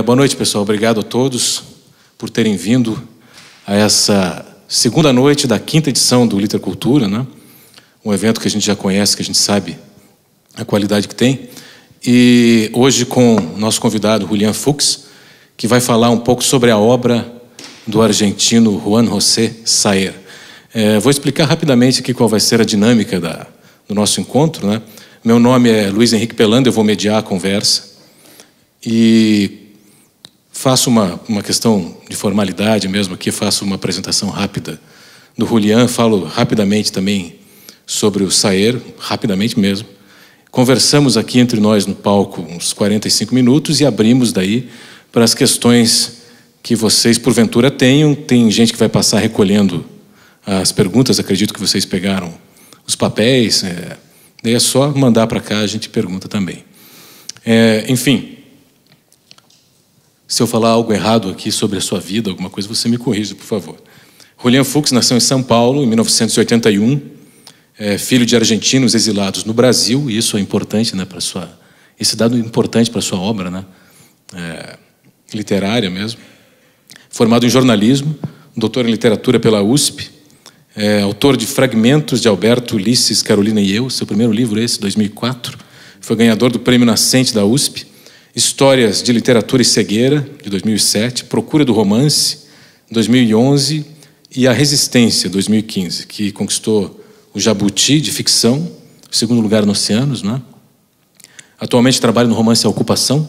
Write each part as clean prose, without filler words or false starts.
Boa noite, pessoal. Obrigado a todos por terem vindo a essa segunda noite da quinta edição do Litercultura, né? Um evento que a gente já conhece, que a gente sabe a qualidade que tem. E hoje com o nosso convidado, Julián Fuchs, que vai falar um pouco sobre a obra do argentino Juan José Saer. Vou explicar rapidamente aqui qual vai ser a dinâmica do nosso encontro, né? Meu nome é Luiz Henrique Pelanda, eu vou mediar a conversa. E faço uma questão de formalidade mesmo aqui, faço uma apresentação rápida do Julián, falo rapidamente também sobre o Saer, rapidamente mesmo. Conversamos aqui entre nós no palco uns 45 minutos e abrimos daí para as questões que vocês porventura tenham. Tem gente que vai passar recolhendo as perguntas, acredito que vocês pegaram os papéis, daí é só mandar para cá, a gente pergunta também. Enfim, se eu falar algo errado aqui sobre a sua vida, alguma coisa, você me corrija, por favor. Julián Fuchs nasceu em São Paulo, em 1981, filho de argentinos exilados no Brasil, e isso é importante, né, esse dado é importante para a sua obra, né, literária mesmo. Formado em jornalismo, doutor em literatura pela USP, autor de Fragmentos de Alberto, Ulisses, Carolina e Eu, seu primeiro livro esse, 2004, foi ganhador do Prêmio Nascente da USP, Histórias de Literatura e Cegueira, de 2007, Procura do Romance, 2011, e A Resistência, 2015, que conquistou o Jabuti de ficção, segundo lugar no Oceanos, né? Atualmente trabalha no romance A Ocupação.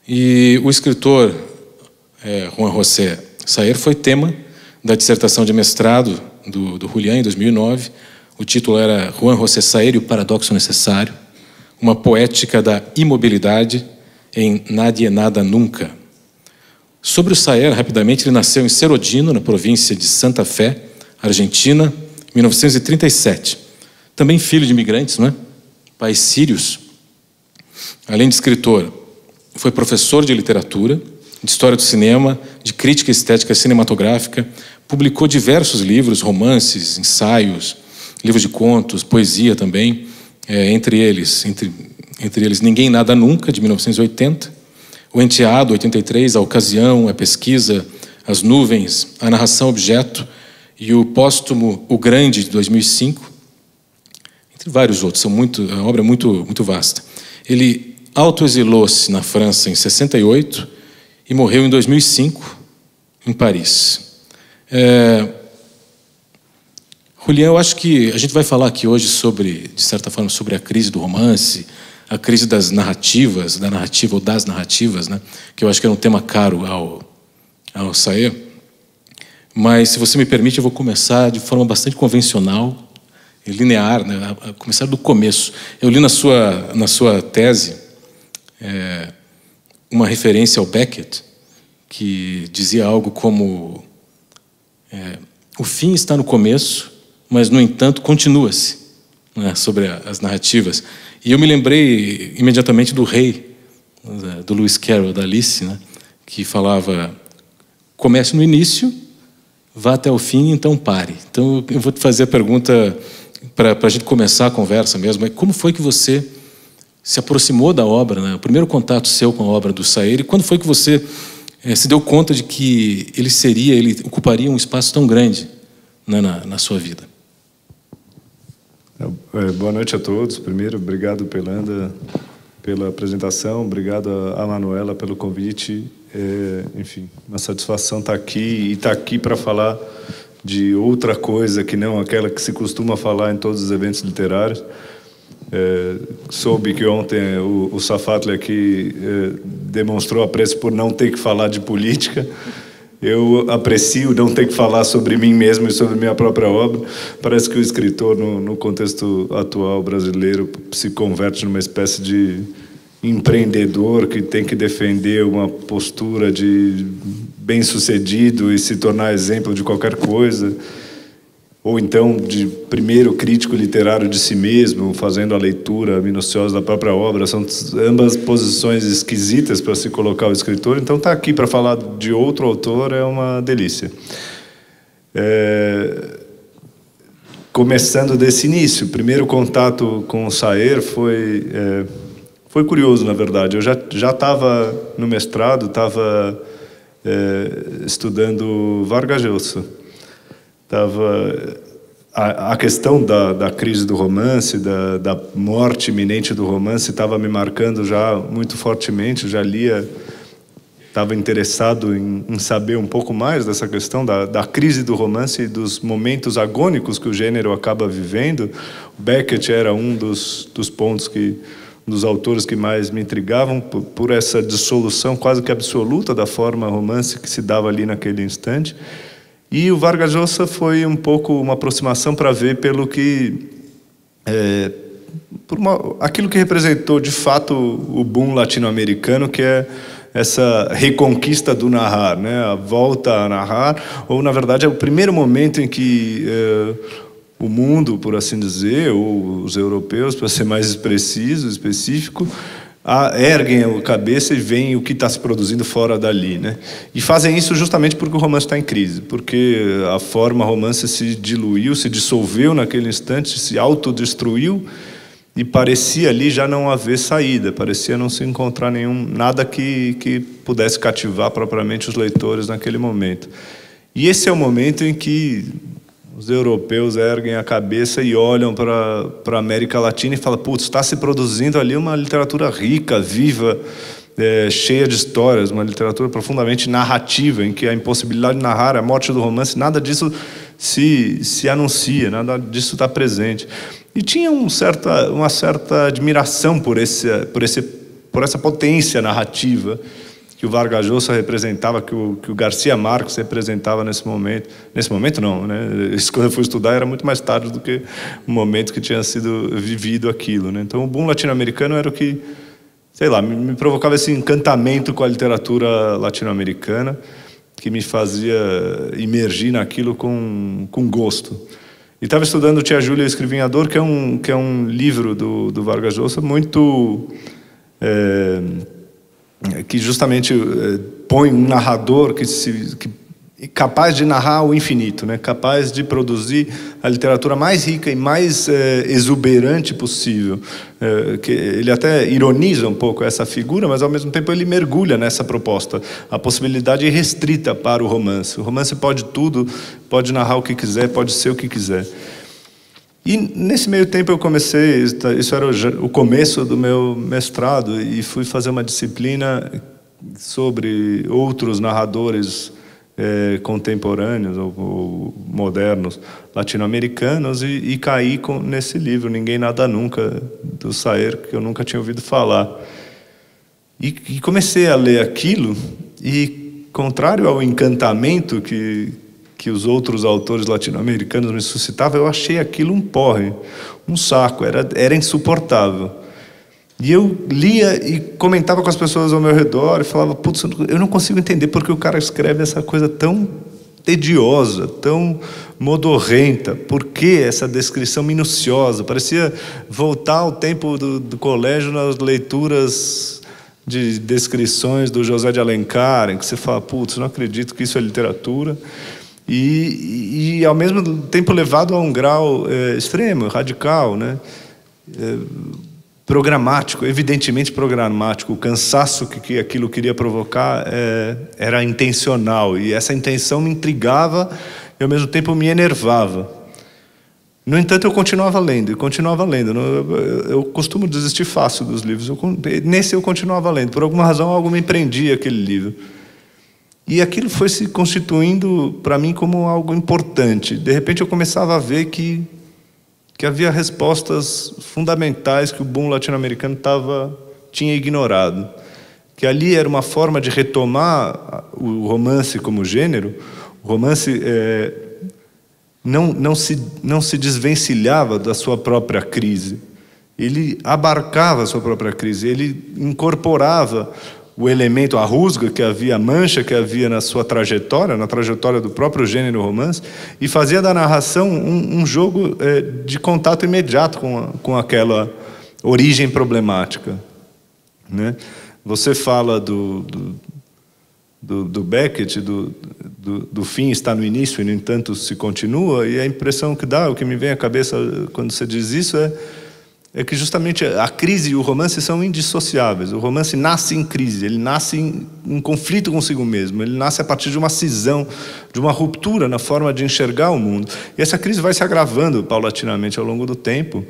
E o escritor Juan José Saer foi tema da dissertação de mestrado do Julián, em 2009. O título era Juan José Saer e o Paradoxo Necessário, uma poética da imobilidade em Nadie Nada Nunca. Sobre o Saer, rapidamente, ele nasceu em Serodino, na província de Santa Fé, Argentina, em 1937. Também filho de imigrantes, não é? Pais sírios. Além de escritor, foi professor de literatura, de história do cinema, de crítica estética cinematográfica, publicou diversos livros, romances, ensaios, livros de contos, poesia também. Entre eles Ninguém Nada Nunca, de 1980, O Enteado, 83, A Ocasião, A Pesquisa, As Nuvens, A Narração Objeto e o póstumo O Grande, de 2005, entre vários outros. A obra é muito vasta. Ele autoexilou-se na França em 68 e morreu em 2005 em Paris. Julián, eu acho que a gente vai falar aqui hoje sobre, de certa forma, sobre a crise do romance, a crise das narrativas, da narrativa ou das narrativas, né? Que eu acho que é um tema caro ao Saer. Mas, se você me permite, eu vou começar de forma bastante convencional e linear, né? A começar do começo. Eu li na sua tese uma referência ao Beckett, que dizia algo como o fim está no começo, mas, no entanto, continua-se, né, sobre as narrativas. E eu me lembrei imediatamente do Rei, do Lewis Carroll, da Alice, né, que falava: comece no início, vá até o fim, então pare. Então, eu vou te fazer a pergunta, para a gente começar a conversa mesmo, como foi que você se aproximou da obra, né, o primeiro contato seu com a obra do Saer, e quando foi que você se deu conta de que ele ocuparia um espaço tão grande, né, na sua vida? Boa noite a todos. Primeiro, obrigado, Pelanda, pela apresentação. Obrigado a Manuela pelo convite. Enfim, uma satisfação estar aqui e estar aqui para falar de outra coisa que não aquela que se costuma falar em todos os eventos literários. Soube que ontem o Safatli aqui demonstrou apreço por não ter que falar de política. Eu aprecio não ter que falar sobre mim mesmo e sobre minha própria obra. Parece que o escritor, no contexto atual brasileiro, se converte numa espécie de empreendedor que tem que defender uma postura de bem-sucedido e se tornar exemplo de qualquer coisa. Ou então de primeiro crítico literário de si mesmo, fazendo a leitura minuciosa da própria obra. São ambas posições esquisitas para se colocar o escritor. Então, estar aqui para falar de outro autor é uma delícia. Começando desse início, o primeiro contato com o Saer foi Foi curioso, na verdade. Eu já estava no mestrado, estava estudando Vargas Llosa. A questão da crise do romance, da morte iminente do romance, estava me marcando já muito fortemente. Eu já lia, estava interessado em saber um pouco mais dessa questão da crise do romance e dos momentos agônicos que o gênero acaba vivendo. Beckett era um dos pontos dos autores que mais me intrigavam por essa dissolução quase que absoluta da forma romance que se dava ali naquele instante. E o Vargas Llosa foi um pouco uma aproximação para ver pelo que aquilo que representou de fato o boom latino-americano, que é essa reconquista do narrar, né? A volta a narrar, ou na verdade é o primeiro momento em que o mundo, por assim dizer, ou os europeus, para ser mais específico, erguem a cabeça e veem o que está se produzindo fora dali, né? E fazem isso justamente porque o romance está em crise, porque a forma romance se diluiu, se dissolveu naquele instante, se autodestruiu, e parecia ali já não haver saída, parecia não se encontrar nada que pudesse cativar propriamente os leitores naquele momento. E esse é o momento em que os europeus erguem a cabeça e olham para a América Latina e falam: putz, está se produzindo ali uma literatura rica, viva, cheia de histórias, uma literatura profundamente narrativa, em que a impossibilidade de narrar, a morte do romance, nada disso se anuncia, nada disso está presente. E tinha uma certa admiração por essa potência narrativa que o Vargas Llosa representava, que o Garcia Marques representava nesse momento. Nesse momento não, né? Isso, quando eu fui estudar, era muito mais tarde do que o momento que tinha sido vivido aquilo, né? Então o boom latino-americano era o que, sei lá, me provocava esse encantamento com a literatura latino-americana, que me fazia imergir naquilo com gosto. E estava estudando Tia Júlia, o Escrivinhador, que é um livro do Vargas Llosa muito... que justamente põe um narrador capaz de narrar o infinito, né? Capaz de produzir a literatura mais rica e mais exuberante possível. Que ele até ironiza um pouco essa figura, mas ao mesmo tempo ele mergulha nessa proposta, a possibilidade irrestrita para o romance. O romance pode tudo, pode narrar o que quiser, pode ser o que quiser. E nesse meio tempo eu comecei, isso era o começo do meu mestrado, e fui fazer uma disciplina sobre outros narradores contemporâneos ou modernos latino-americanos, e caí nesse livro, Ninguém Nada Nunca, do Saer, que eu nunca tinha ouvido falar. E comecei a ler aquilo, e contrário ao encantamento que os outros autores latino-americanos me suscitavam, eu achei aquilo um porre, um saco, era insuportável. E eu lia e comentava com as pessoas ao meu redor e falava: putz, eu não consigo entender porque o cara escreve essa coisa tão tediosa, tão modorrenta, por que essa descrição minuciosa? Parecia voltar ao tempo do colégio nas leituras de descrições do José de Alencar, em que você fala: putz, não acredito que isso é literatura. E ao mesmo tempo levado a um grau extremo, radical, né? Programático, evidentemente programático. O cansaço que aquilo queria provocar era intencional, e essa intenção me intrigava e ao mesmo tempo me enervava. No entanto, eu continuava lendo. Eu costumo desistir fácil dos livros. Nesse eu continuava lendo. Por alguma razão, algo me prendia aquele livro. E aquilo foi se constituindo para mim como algo importante. De repente eu começava a ver que havia respostas fundamentais que o boom latino-americano tinha ignorado. Que ali era uma forma de retomar o romance como gênero. O romance não se desvencilhava da sua própria crise. Ele abarcava a sua própria crise, ele incorporava o elemento, a rusga que havia, a mancha que havia na sua trajetória, na trajetória do próprio gênero romance, e fazia da narração um jogo de contato imediato com aquela origem problemática, né? Você fala do Beckett, do fim está no início e, no entanto, se continua, e a impressão que dá, o que me vem à cabeça quando você diz isso é que justamente a crise e o romance são indissociáveis. O romance nasce em crise, ele nasce em conflito consigo mesmo, ele nasce a partir de uma cisão, de uma ruptura na forma de enxergar o mundo. E essa crise vai se agravando paulatinamente ao longo do tempo,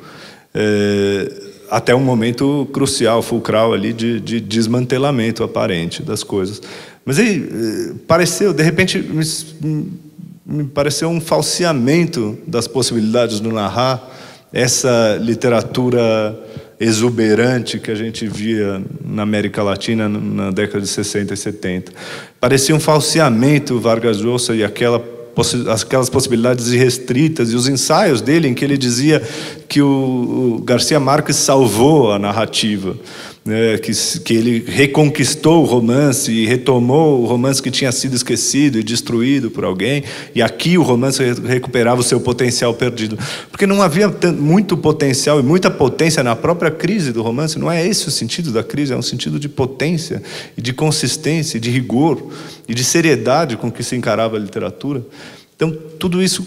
até um momento crucial, fulcral ali de desmantelamento aparente das coisas. Mas aí pareceu, de repente, me pareceu um falseamento das possibilidades do narrar essa literatura exuberante que a gente via na América Latina na década de 60 e 70. Parecia um falseamento Vargas Llosa e aquelas possibilidades irrestritas e os ensaios dele em que ele dizia que o Garcia Marques salvou a narrativa, né, que ele reconquistou o romance e retomou o romance que tinha sido esquecido e destruído por alguém, e aqui o romance recuperava o seu potencial perdido, porque não havia muito potencial e muita potência na própria crise do romance. Não é esse o sentido da crise, é um sentido de potência e de consistência e de rigor e de seriedade com que se encarava a literatura. Então, tudo isso,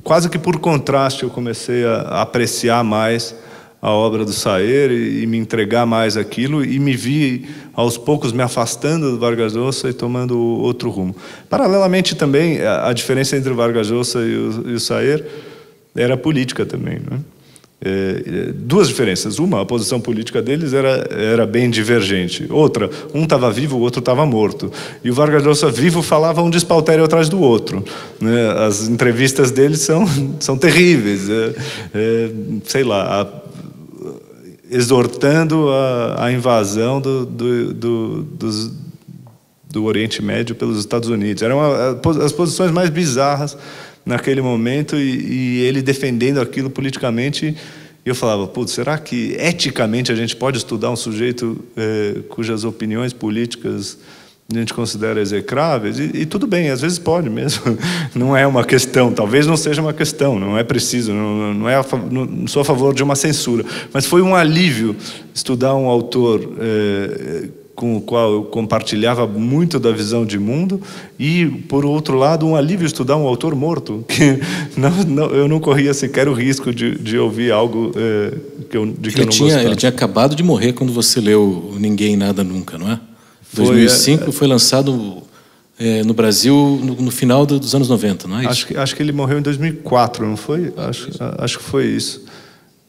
quase que por contraste, eu comecei a apreciar mais a obra do Saer e me entregar mais àquilo, e me vi, aos poucos, me afastando do Vargas Llosa e tomando outro rumo. Paralelamente, também, a diferença entre o Vargas Llosa e o Saer era política também, né? Duas diferenças. Uma, a posição política deles era bem divergente. Outra, um estava vivo, o outro estava morto. E o Vargas Llosa vivo falava um despautério atrás do outro, né? As entrevistas deles são terríveis. Sei lá, exortando a invasão do Oriente Médio pelos Estados Unidos. Eram as posições mais bizarras naquele momento, e ele defendendo aquilo politicamente. E eu falava, putz, será que eticamente a gente pode estudar um sujeito cujas opiniões políticas a gente considera execráveis? E tudo bem, às vezes pode mesmo. Não é uma questão, talvez não seja uma questão, não é preciso, não sou a favor de uma censura. Mas foi um alívio estudar um autor com o qual eu compartilhava muito da visão de mundo, e, por outro lado, um alívio estudar um autor morto, que eu não corria sequer o risco de ouvir algo que eu não gostava. Ele tinha acabado de morrer quando você leu Ninguém Nada Nunca, não é? 2005 foi lançado no Brasil no final dos anos 90, não é isso? Acho que ele morreu em 2004, não foi? Acho que foi isso.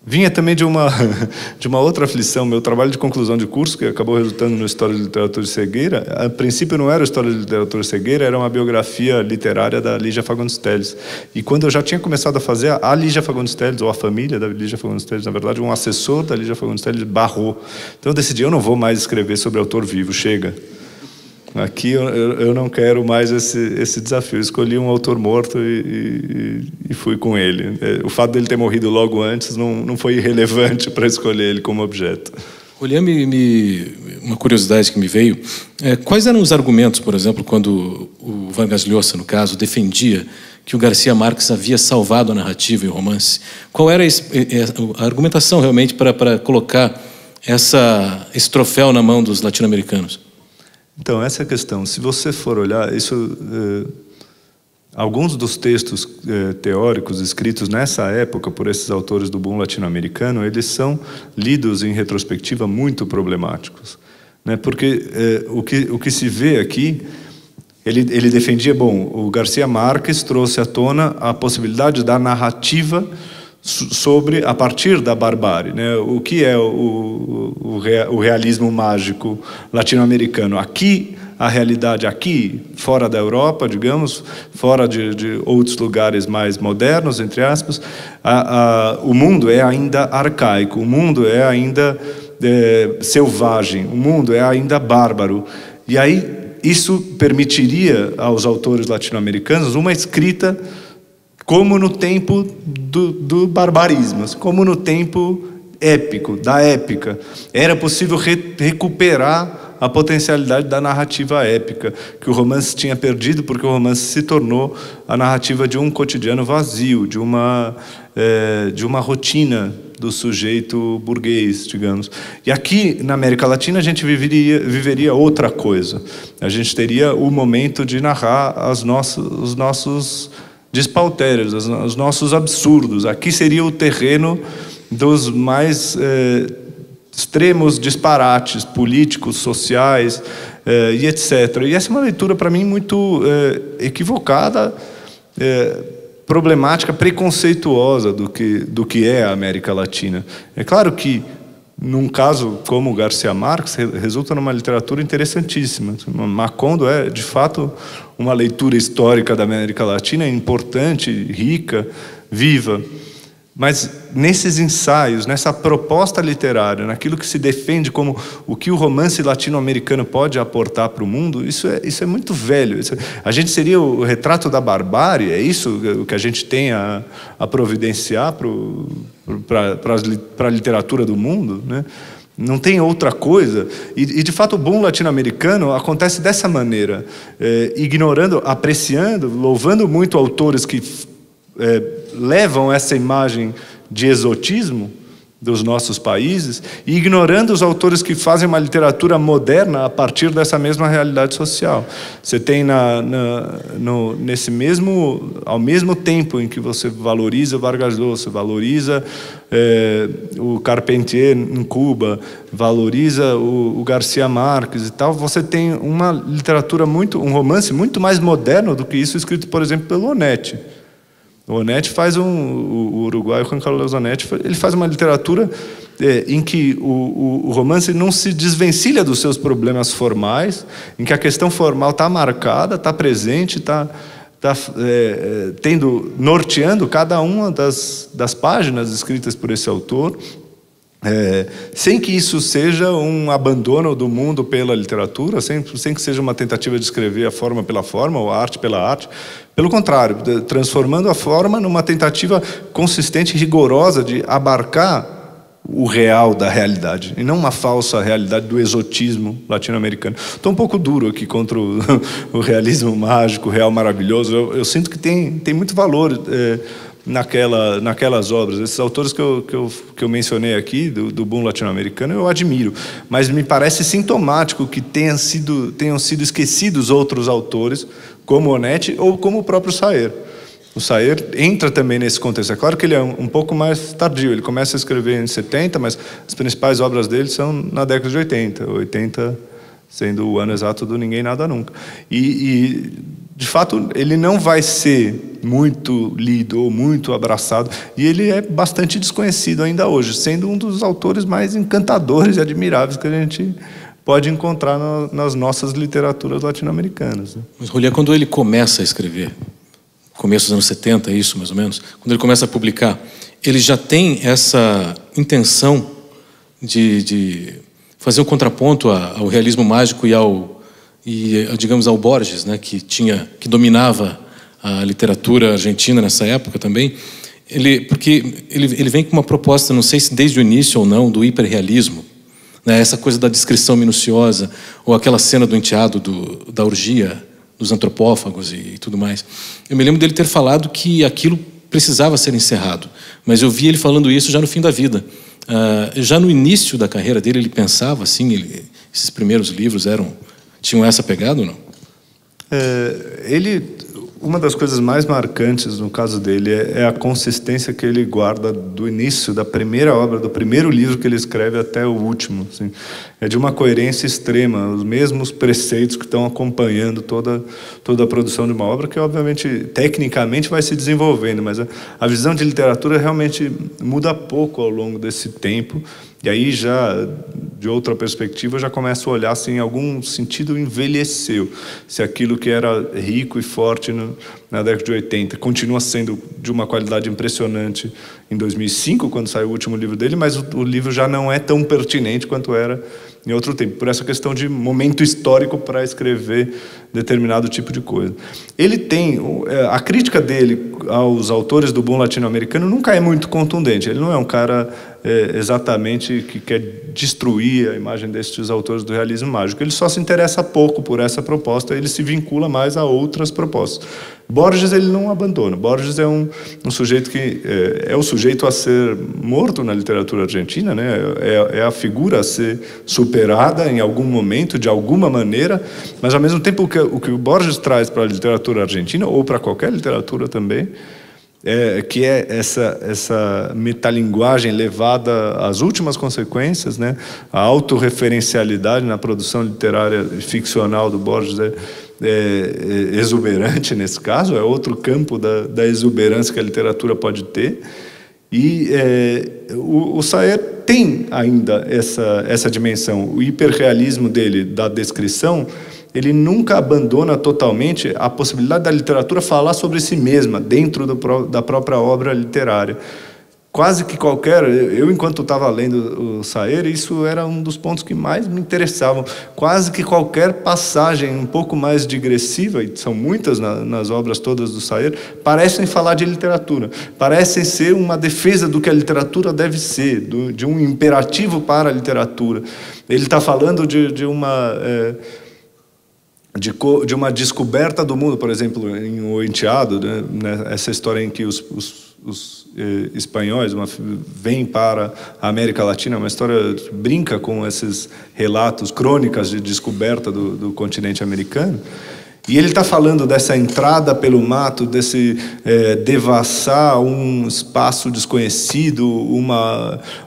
Vinha também de uma outra aflição. Meu trabalho de conclusão de curso, que acabou resultando no História de Literatura de Cegueira, a princípio não era História de Literatura de Cegueira, era uma biografia literária da Lígia Fagundes Telles. E quando eu já tinha começado a fazer, a Lígia Fagundes Telles, ou a família da Lígia Fagundes Telles, na verdade, um assessor da Lígia Fagundes Telles barrou. Então eu decidi, eu não vou mais escrever sobre autor vivo, chega. Aqui eu não quero mais esse desafio. Escolhi um autor morto e fui com ele. O fato dele ter morrido logo antes não foi irrelevante para escolher ele como objeto. Julián, uma curiosidade que me veio. Quais eram os argumentos, por exemplo, quando o Vargas Llosa, no caso, defendia que o Garcia Marques havia salvado a narrativa e o romance? Qual era a argumentação realmente para colocar esse troféu na mão dos latino-americanos? Então, essa é a questão. Se você for olhar, alguns dos textos teóricos escritos nessa época por esses autores do boom latino-americano, eles são lidos em retrospectiva muito problemáticos, né? Porque o que se vê aqui, ele defendia, o Garcia Marques trouxe à tona a possibilidade da narrativa a partir da barbárie, né? O que é o realismo mágico latino-americano? Aqui, a realidade aqui, fora da Europa, digamos, fora de outros lugares mais modernos, entre aspas, o mundo é ainda arcaico, o mundo é ainda selvagem, o mundo é ainda bárbaro. E aí, isso permitiria aos autores latino-americanos uma escrita como no tempo do barbarismo, como no tempo épico, da épica. Era possível recuperar a potencialidade da narrativa épica, que o romance tinha perdido, porque o romance se tornou a narrativa de um cotidiano vazio, de uma rotina do sujeito burguês, digamos. E aqui, na América Latina, a gente viveria outra coisa. A gente teria o momento de narrar os nossos despautérios, os nossos absurdos. Aqui seria o terreno dos mais extremos disparates políticos, sociais e etc. E essa é uma leitura, para mim, muito equivocada, problemática, preconceituosa do que é a América Latina. É claro que, num caso como Garcia Marques, resulta numa literatura interessantíssima. Macondo é, de fato, uma leitura histórica da América Latina importante, rica, viva. Mas nesses ensaios, nessa proposta literária, naquilo que se defende como o que o romance latino-americano pode aportar para o mundo, isso é muito velho. A gente seria o retrato da barbárie, é isso o que a gente tem a providenciar para a literatura do mundo, né? Não tem outra coisa. E de fato, o boom latino-americano acontece dessa maneira, ignorando, apreciando, louvando muito autores que levam essa imagem de exotismo dos nossos países e ignorando os autores que fazem uma literatura moderna a partir dessa mesma realidade social. Você tem ao mesmo tempo em que você valoriza Vargas Llosa, valoriza o Carpentier em Cuba, valoriza o Garcia Marques e tal, você tem uma literatura um romance muito mais moderno do que isso, escrito, por exemplo, pelo Onetti. O Onetti faz o uruguaio Juan Carlos Onetti, ele faz uma literatura em que o romance não se desvencilha dos seus problemas formais, em que a questão formal está marcada, está presente, está norteando cada uma das páginas escritas por esse autor, sem que isso seja um abandono do mundo pela literatura, sem que seja uma tentativa de escrever a forma pela forma, ou a arte pela arte. Pelo contrário, transformando a forma numa tentativa consistente e rigorosa de abarcar o real da realidade, e não uma falsa realidade do exotismo latino-americano. Estou um pouco duro aqui contra o realismo mágico, o real maravilhoso. Eu sinto que tem muito valor naquelas obras. Esses autores que eu mencionei aqui, do boom latino-americano, eu admiro, mas me parece sintomático que tenham sido esquecidos outros autores, como Onetti ou como o próprio Saer. O Saer entra também nesse contexto. É claro que ele é um pouco mais tardio, ele começa a escrever em 70, mas as principais obras dele são na década de 80 sendo o ano exato do Ninguém Nada Nunca. E de fato, ele não vai ser muito lido ou muito abraçado, e ele é bastante desconhecido ainda hoje, sendo um dos autores mais encantadores e admiráveis que a gente pode encontrar nas nossas literaturas latino-americanas. Mas, Julián, quando ele começa a escrever, começo dos anos 70, isso mais ou menos, quando ele começa a publicar, ele já tem essa intenção de fazer um contraponto ao realismo mágico digamos, ao Borges, né, que dominava a literatura argentina nessa época também, porque ele vem com uma proposta, não sei se desde o início ou não, do hiperrealismo, né, essa coisa da descrição minuciosa, ou aquela cena do enteado da orgia, dos antropófagos e tudo mais. Eu me lembro dele ter falado que aquilo precisava ser encerrado, mas eu vi ele falando isso já no fim da vida. Já no início da carreira dele, ele pensava assim, esses primeiros livros tinham essa pegada ou não? Uma das coisas mais marcantes no caso dele é a consistência que ele guarda do início da primeira obra, do primeiro livro que ele escreve até o último. Assim. É de uma coerência extrema, os mesmos preceitos que estão acompanhando toda a produção de uma obra, que obviamente, tecnicamente, vai se desenvolvendo, mas a visão de literatura realmente muda pouco ao longo desse tempo. E aí, já de outra perspectiva, eu já começo a olhar se em algum sentido envelheceu, se aquilo que era rico e forte na década de 80 continua sendo de uma qualidade impressionante em 2005, quando saiu o último livro dele, mas o livro já não é tão pertinente quanto era em outro tempo, por essa questão de momento histórico para escrever determinado tipo de coisa. Ele tem, a crítica dele aos autores do boom latino-americano nunca é muito contundente, ele não é um cara exatamente que quer destruir a imagem desses autores do realismo mágico, ele só se interessa pouco por essa proposta, ele se vincula mais a outras propostas. Borges ele não abandona, Borges é um sujeito que é o sujeito a ser morto na literatura argentina, né? É a figura a ser superada em algum momento, de alguma maneira, mas ao mesmo tempo o que o Borges traz para a literatura argentina, ou para qualquer literatura também, que é essa metalinguagem levada às últimas consequências, né? A autorreferencialidade na produção literária ficcional do Borges é exuberante nesse caso, é outro campo da exuberância que a literatura pode ter. E o Saer tem ainda essa dimensão. O hiperrealismo dele, da descrição, ele nunca abandona totalmente a possibilidade da literatura falar sobre si mesma, dentro da própria obra literária. Quase que eu enquanto estava lendo o Saer, isso era um dos pontos que mais me interessavam. Quase que qualquer passagem um pouco mais digressiva, e são muitas nas obras todas do Saer, parecem falar de literatura, parecem ser uma defesa do que a literatura deve ser, de um imperativo para a literatura. Ele está falando de uma descoberta do mundo, por exemplo, em O Enteado, né, essa história em que os espanhóis vêm para a América Latina, uma história que brinca com esses relatos, crônicas de descoberta do continente americano. E ele está falando dessa entrada pelo mato, desse devassar um espaço desconhecido,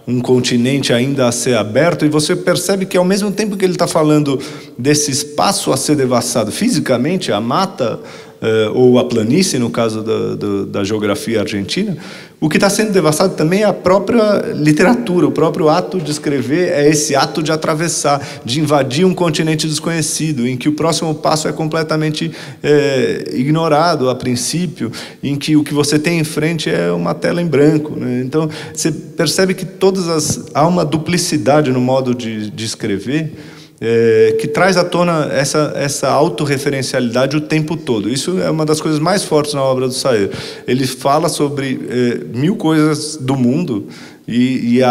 um continente ainda a ser aberto, e você percebe que ao mesmo tempo que ele está falando desse espaço a ser devassado fisicamente, a mata, ou a planície, no caso da geografia argentina, o que está sendo devastado também é a própria literatura, o próprio ato de escrever é esse ato de atravessar, de invadir um continente desconhecido, em que o próximo passo é completamente ignorado a princípio, em que o que você tem em frente é uma tela em branco, né? Então, você percebe que há uma duplicidade no modo de escrever, que traz à tona essa autorreferencialidade o tempo todo. Isso é uma das coisas mais fortes na obra do Saer. Ele fala sobre mil coisas do mundo e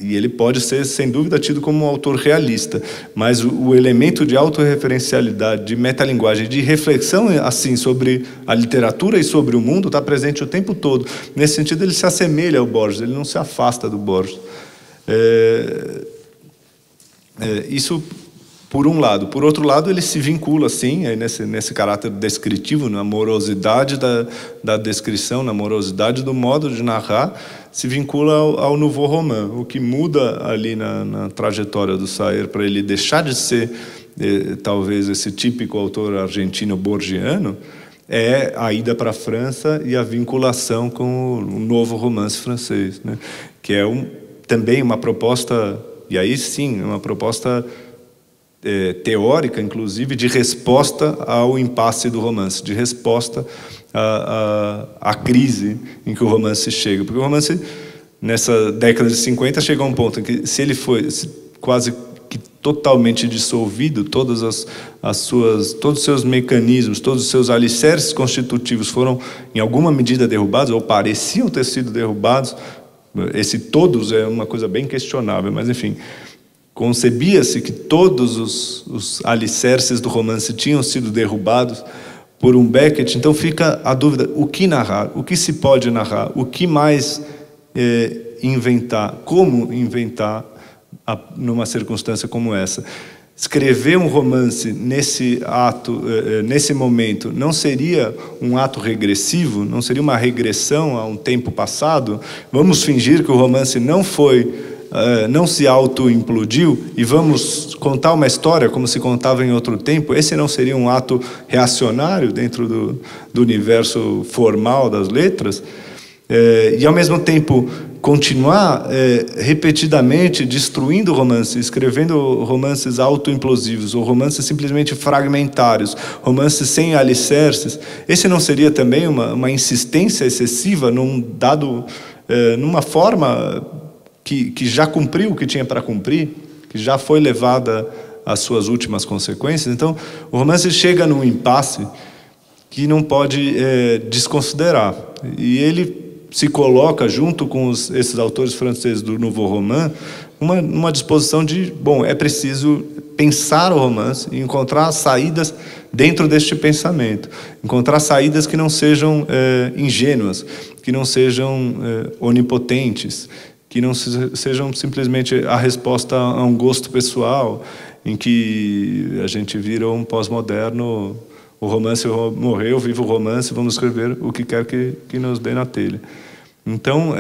ele pode ser, sem dúvida, tido como um autor realista, mas o elemento de autorreferencialidade, de metalinguagem, de reflexão assim sobre a literatura e sobre o mundo está presente o tempo todo. Nesse sentido, ele se assemelha ao Borges, ele não se afasta do Borges. Isso por um lado. Por outro lado, ele se vincula, sim, nesse caráter descritivo, na morosidade da descrição, na morosidade do modo de narrar, se vincula ao Nouveau Roman. O que muda ali na trajetória do Saer para ele deixar de ser, talvez, esse típico autor argentino borgiano, é a ida para a França e a vinculação com o novo romance francês, né? Que é também uma proposta... E aí, sim, uma proposta teórica, inclusive, de resposta ao impasse do romance, de resposta à crise em que o romance chega. Porque o romance, nessa década de 50, chega a um ponto em que, se ele foi quase que totalmente dissolvido, todos os seus mecanismos, todos os seus alicerces constitutivos foram, em alguma medida, derrubados, ou pareciam ter sido derrubados. Esse todos é uma coisa bem questionável, mas enfim, concebia-se que todos os alicerces do romance tinham sido derrubados por um Beckett. Então fica a dúvida: o que narrar? O que se pode narrar? O que mais inventar? Como inventar numa circunstância como essa? Escrever um romance nesse ato, nesse momento, não seria um ato regressivo? Não seria uma regressão a um tempo passado? Vamos fingir que o romance não se auto-implodiu e vamos contar uma história como se contava em outro tempo? Esse não seria um ato reacionário dentro do universo formal das letras? E, ao mesmo tempo, continuar repetidamente destruindo o romance, escrevendo romances autoimplosivos ou romances simplesmente fragmentários, romances sem alicerces, esse não seria também uma insistência excessiva numa forma que já cumpriu o que tinha para cumprir, que já foi levada às suas últimas consequências? Então, o romance chega num impasse que não pode desconsiderar, e ele se coloca, junto com esses autores franceses do Nouveau Roman, uma disposição de, é preciso pensar o romance e encontrar saídas dentro deste pensamento, encontrar saídas que não sejam ingênuas, que não sejam onipotentes, que não sejam simplesmente a resposta a um gosto pessoal, em que a gente vira um pós-moderno o romance morreu, vive o romance, vamos escrever o que quer que nos dê na telha. Então,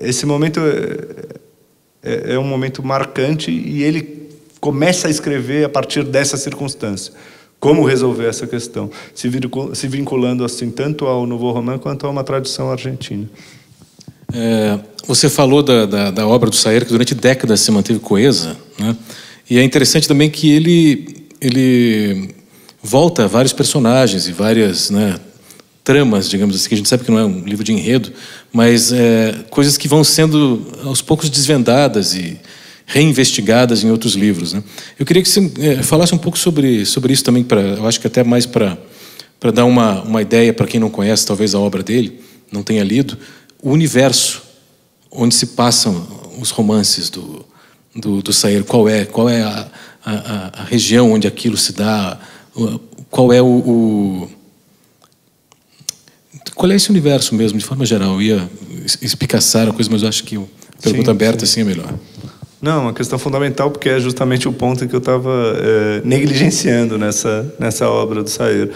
esse momento é um momento marcante e ele começa a escrever a partir dessa circunstância. Como resolver essa questão, se vinculando assim tanto ao Nouveau Roman quanto a uma tradição argentina. Você falou da obra do Sayer, que durante décadas se manteve coesa, né? E é interessante também que ele volta a vários personagens e várias, né, tramas, digamos assim, que a gente sabe que não é um livro de enredo, mas coisas que vão sendo aos poucos desvendadas e reinvestigadas em outros livros, né? Eu queria que você falasse um pouco sobre isso também, eu acho que até mais para dar uma ideia para quem não conhece talvez a obra dele, não tenha lido, o universo onde se passam os romances do Sayer. Qual é a região onde aquilo se dá, qual é qual é esse universo mesmo, de forma geral? Eu ia espicaçar a coisa, mas eu acho que a pergunta aberta assim é melhor. Não, uma questão fundamental, porque é justamente o ponto que eu estava negligenciando nessa obra do Sayer.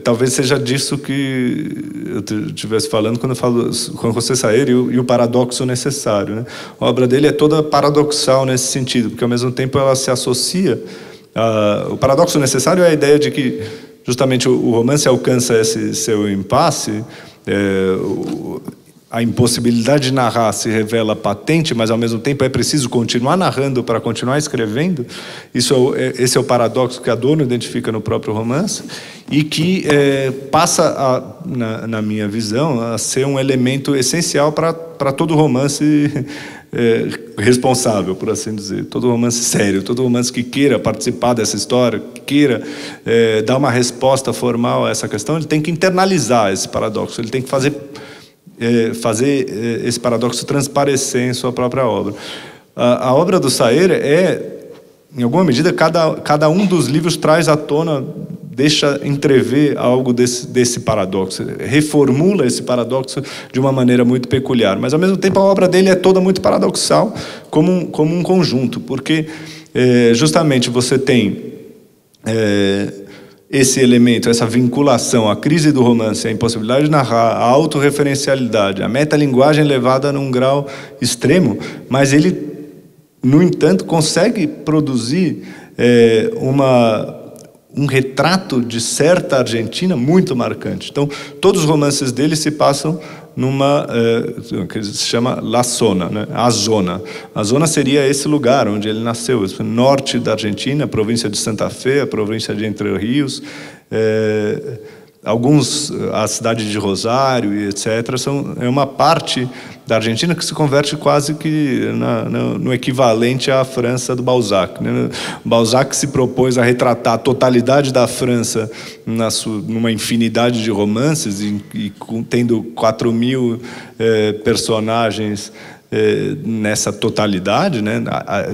Talvez seja disso que eu estivesse falando quando eu falo com José Sayer e o paradoxo necessário, né? A obra dele é toda paradoxal nesse sentido, porque ao mesmo tempo ela se associa o paradoxo necessário é a ideia de que justamente o romance alcança esse seu impasse, a impossibilidade de narrar se revela patente, mas ao mesmo tempo é preciso continuar narrando para continuar escrevendo. Esse é o paradoxo que Adorno identifica no próprio romance e que passa, na minha visão, a ser um elemento essencial para todo romance responsável, por assim dizer. Todo romance sério, todo romance que queira participar dessa história, que queira dar uma resposta formal a essa questão, ele tem que internalizar esse paradoxo, ele tem que fazer esse paradoxo transparecer em sua própria obra. A obra do Sayer em alguma medida, cada um dos livros traz à tona, deixa entrever algo desse paradoxo, reformula esse paradoxo de uma maneira muito peculiar. Mas, ao mesmo tempo, a obra dele é toda muito paradoxal, como um conjunto, porque justamente você tem esse elemento, essa vinculação, a crise do romance, a impossibilidade de narrar, a autorreferencialidade, a metalinguagem levada num grau extremo, mas ele, no entanto, consegue produzir um retrato de certa Argentina muito marcante. Então, todos os romances dele se passam numa que se chama La Zona, né? A Zona. A Zona seria esse lugar onde ele nasceu, esse norte da Argentina, a província de Santa Fe, a província de Entre Rios, a cidade de Rosário e etc. É uma parte da Argentina que se converte quase que no equivalente à França do Balzac, né? Balzac se propôs a retratar a totalidade da França numa infinidade de romances e tendo 4.000 personagens nessa totalidade, né?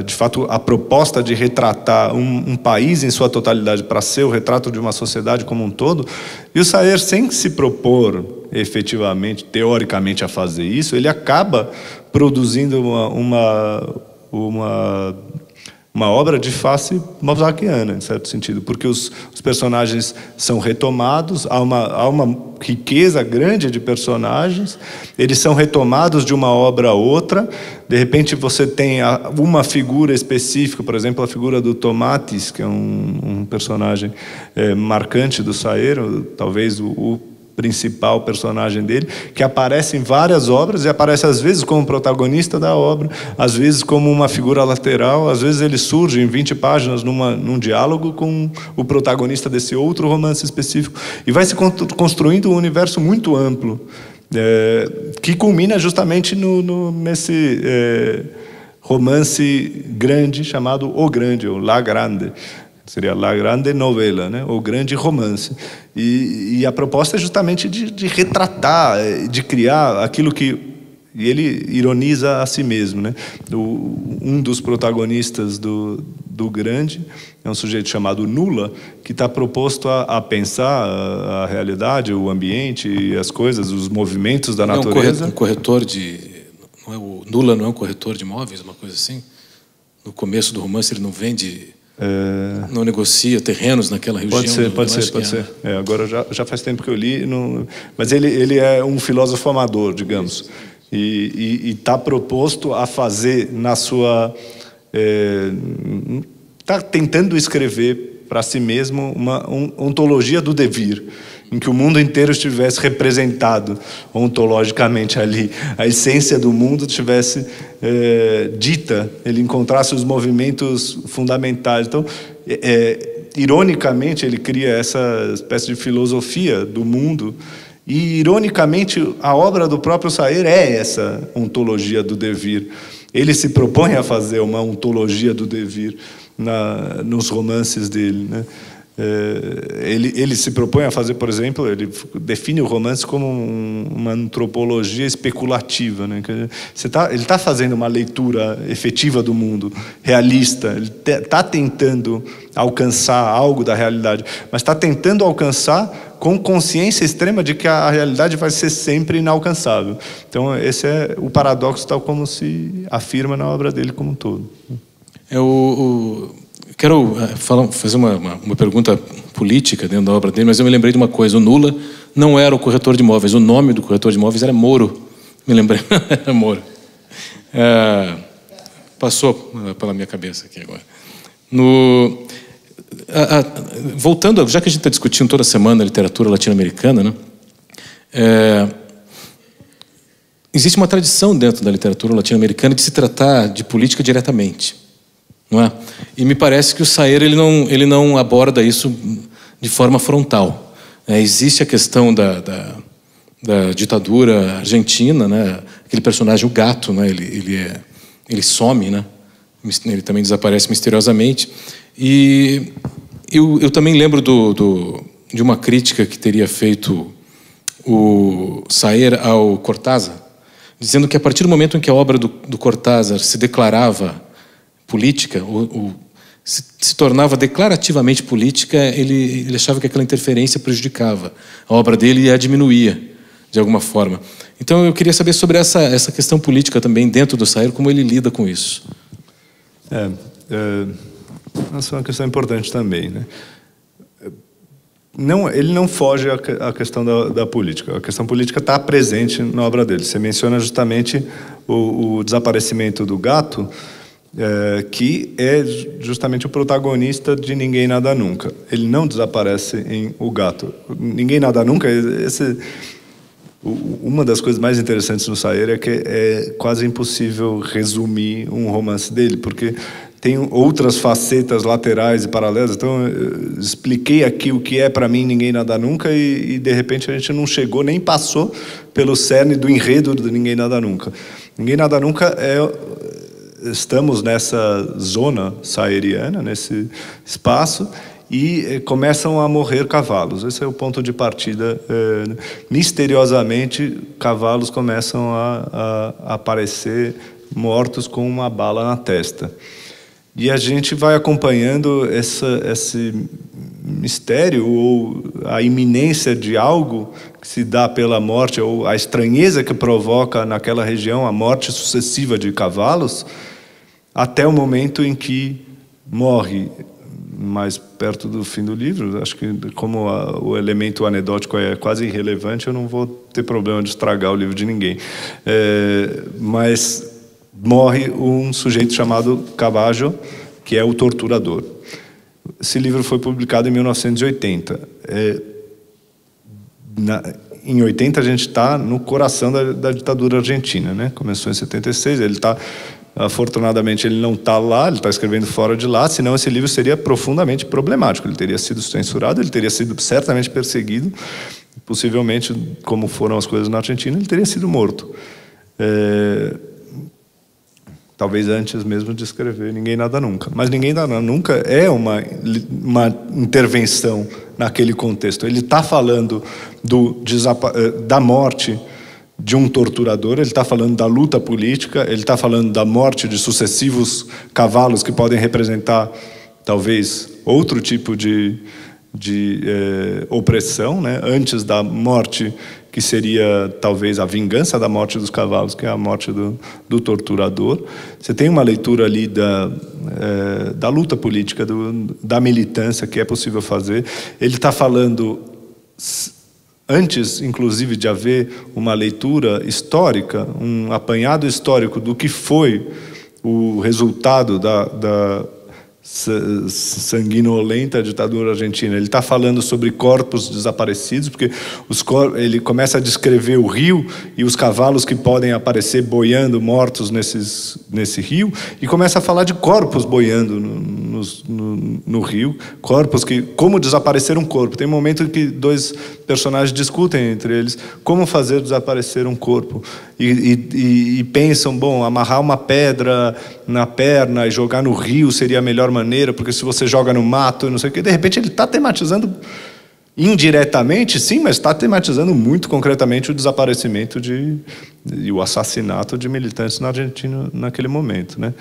De fato, a proposta de retratar um país em sua totalidade para ser o retrato de uma sociedade como um todo, e o Sayer, sem se propor efetivamente, teoricamente, a fazer isso, ele acaba produzindo uma obra de face balzaquiana, em certo sentido, porque os personagens são retomados, há uma riqueza grande de personagens, eles são retomados de uma obra a outra. De repente você tem uma figura específica, por exemplo, a figura do Tomatis, que é um personagem marcante do Sayer, talvez o principal personagem dele, que aparece em várias obras e aparece às vezes como protagonista da obra, às vezes como uma figura lateral, às vezes ele surge em 20 páginas num diálogo com o protagonista desse outro romance específico, e vai se construindo um universo muito amplo, que culmina justamente nesse romance grande chamado O Grande, ou La Grande. Seria La Grande Novela, né? O grande romance. E a proposta é justamente de retratar, de criar aquilo que... E ele ironiza a si mesmo, né? Um dos protagonistas do Grande é um sujeito chamado Nula, que está proposto a pensar a realidade, o ambiente, as coisas, os movimentos da natureza. Um corretor de... Nula não é um corretor de imóveis, uma coisa assim? No começo do romance ele não vende... Não negocia terrenos naquela região? Pode ser. Agora já faz tempo que eu li, mas ele é um filósofo amador, digamos, e está proposto a fazer na sua... Está tentando escrever para si mesmo uma ontologia do devir, em que o mundo inteiro estivesse representado ontologicamente ali, a essência do mundo estivesse dita, ele encontrasse os movimentos fundamentais. Então, ironicamente, ele cria essa espécie de filosofia do mundo, e, ironicamente, a obra do próprio Sayer é essa ontologia do devir. Ele se propõe a fazer uma ontologia do devir nos romances dele, né? Ele se propõe a fazer, por exemplo, ele define o romance como uma antropologia especulativa, né? Ele está fazendo uma leitura efetiva do mundo, realista, ele está tentando alcançar algo da realidade, mas está tentando alcançar com consciência extrema de que a realidade vai ser sempre inalcançável. Então esse é o paradoxo tal como se afirma na obra dele como um todo. Quero fazer uma pergunta política dentro da obra dele, mas eu me lembrei de uma coisa. O Nula não era o corretor de imóveis. O nome do corretor de imóveis era Moro. Me lembrei. Era Moro. Passou pela minha cabeça aqui agora. Voltando, já que a gente está discutindo toda semana a literatura latino-americana, né? Existe uma tradição dentro da literatura latino-americana de se tratar de política diretamente. Não é? E me parece que o Sayer ele não aborda isso de forma frontal. Existe a questão da ditadura argentina, né? Aquele personagem, o gato, né? Ele some, né? Ele também desaparece misteriosamente. E eu também lembro de uma crítica que teria feito o Sayer ao Cortázar, dizendo que a partir do momento em que a obra do Cortázar se declarava política, se tornava declarativamente política, ele achava que aquela interferência prejudicava a obra dele e a diminuía de alguma forma. Então eu queria saber sobre essa questão política também dentro do Sayer, como ele lida com isso. Essa é uma questão importante também, né? Ele não foge à questão da política. A questão política está presente na obra dele. Você menciona justamente o desaparecimento do gato, que é justamente o protagonista de Ninguém Nada Nunca. Ele não desaparece em O Gato. Ninguém Nada Nunca, uma das coisas mais interessantes no Sayer é que é quase impossível resumir um romance dele, porque tem outras facetas laterais e paralelas. Então, eu expliquei aqui o que é para mim Ninguém Nada Nunca e de repente a gente não chegou, nem passou pelo cerne do enredo do Ninguém Nada Nunca. Ninguém Nada Nunca estamos nessa zona sayeriana, nesse espaço, e começam a morrer cavalos. Esse é o ponto de partida. Misteriosamente, cavalos começam a aparecer mortos com uma bala na testa. E a gente vai acompanhando esse mistério, ou a iminência de algo que se dá pela morte, ou a estranheza que provoca naquela região a morte sucessiva de cavalos, até o momento em que morre, mais perto do fim do livro. Acho que como o elemento anedótico é quase irrelevante, eu não vou ter problema de estragar o livro de ninguém. Mas morre um sujeito chamado Cavallo, que é o torturador. Esse livro foi publicado em 1980. Em 80 a gente está no coração da ditadura argentina, né? Começou em 76, afortunadamente ele não está lá, ele está escrevendo fora de lá, senão esse livro seria profundamente problemático. Ele teria sido censurado, ele teria sido certamente perseguido, possivelmente, como foram as coisas na Argentina, ele teria sido morto. Talvez antes mesmo de escrever Ninguém Nada Nunca. Mas Ninguém Nada Nunca é uma intervenção naquele contexto. Ele está falando da morte de um torturador, ele está falando da luta política, ele está falando da morte de sucessivos cavalos que podem representar, talvez, outro tipo de opressão, né? Antes da morte que seria talvez a vingança da morte dos cavalos, que é a morte do torturador. Você tem uma leitura ali da luta política, da militância, que é possível fazer. Ele está falando, antes, inclusive, de haver uma leitura histórica, um apanhado histórico do que foi o resultado da sanguinolenta ditadura argentina. Ele está falando sobre corpos desaparecidos, porque ele começa a descrever o rio e os cavalos que podem aparecer boiando mortos nesse rio, e começa a falar de corpos boiando no rio, corpos que, como desaparecer um corpo. Tem um momento em que dois personagens discutem entre eles como fazer desaparecer um corpo, e pensam, bom, amarrar uma pedra na perna e jogar no rio seria a melhor maneira, porque se você joga no mato, não sei o que, de repente ele está tematizando indiretamente, sim, mas está tematizando muito concretamente o desaparecimento e o assassinato de militantes na Argentina naquele momento, né?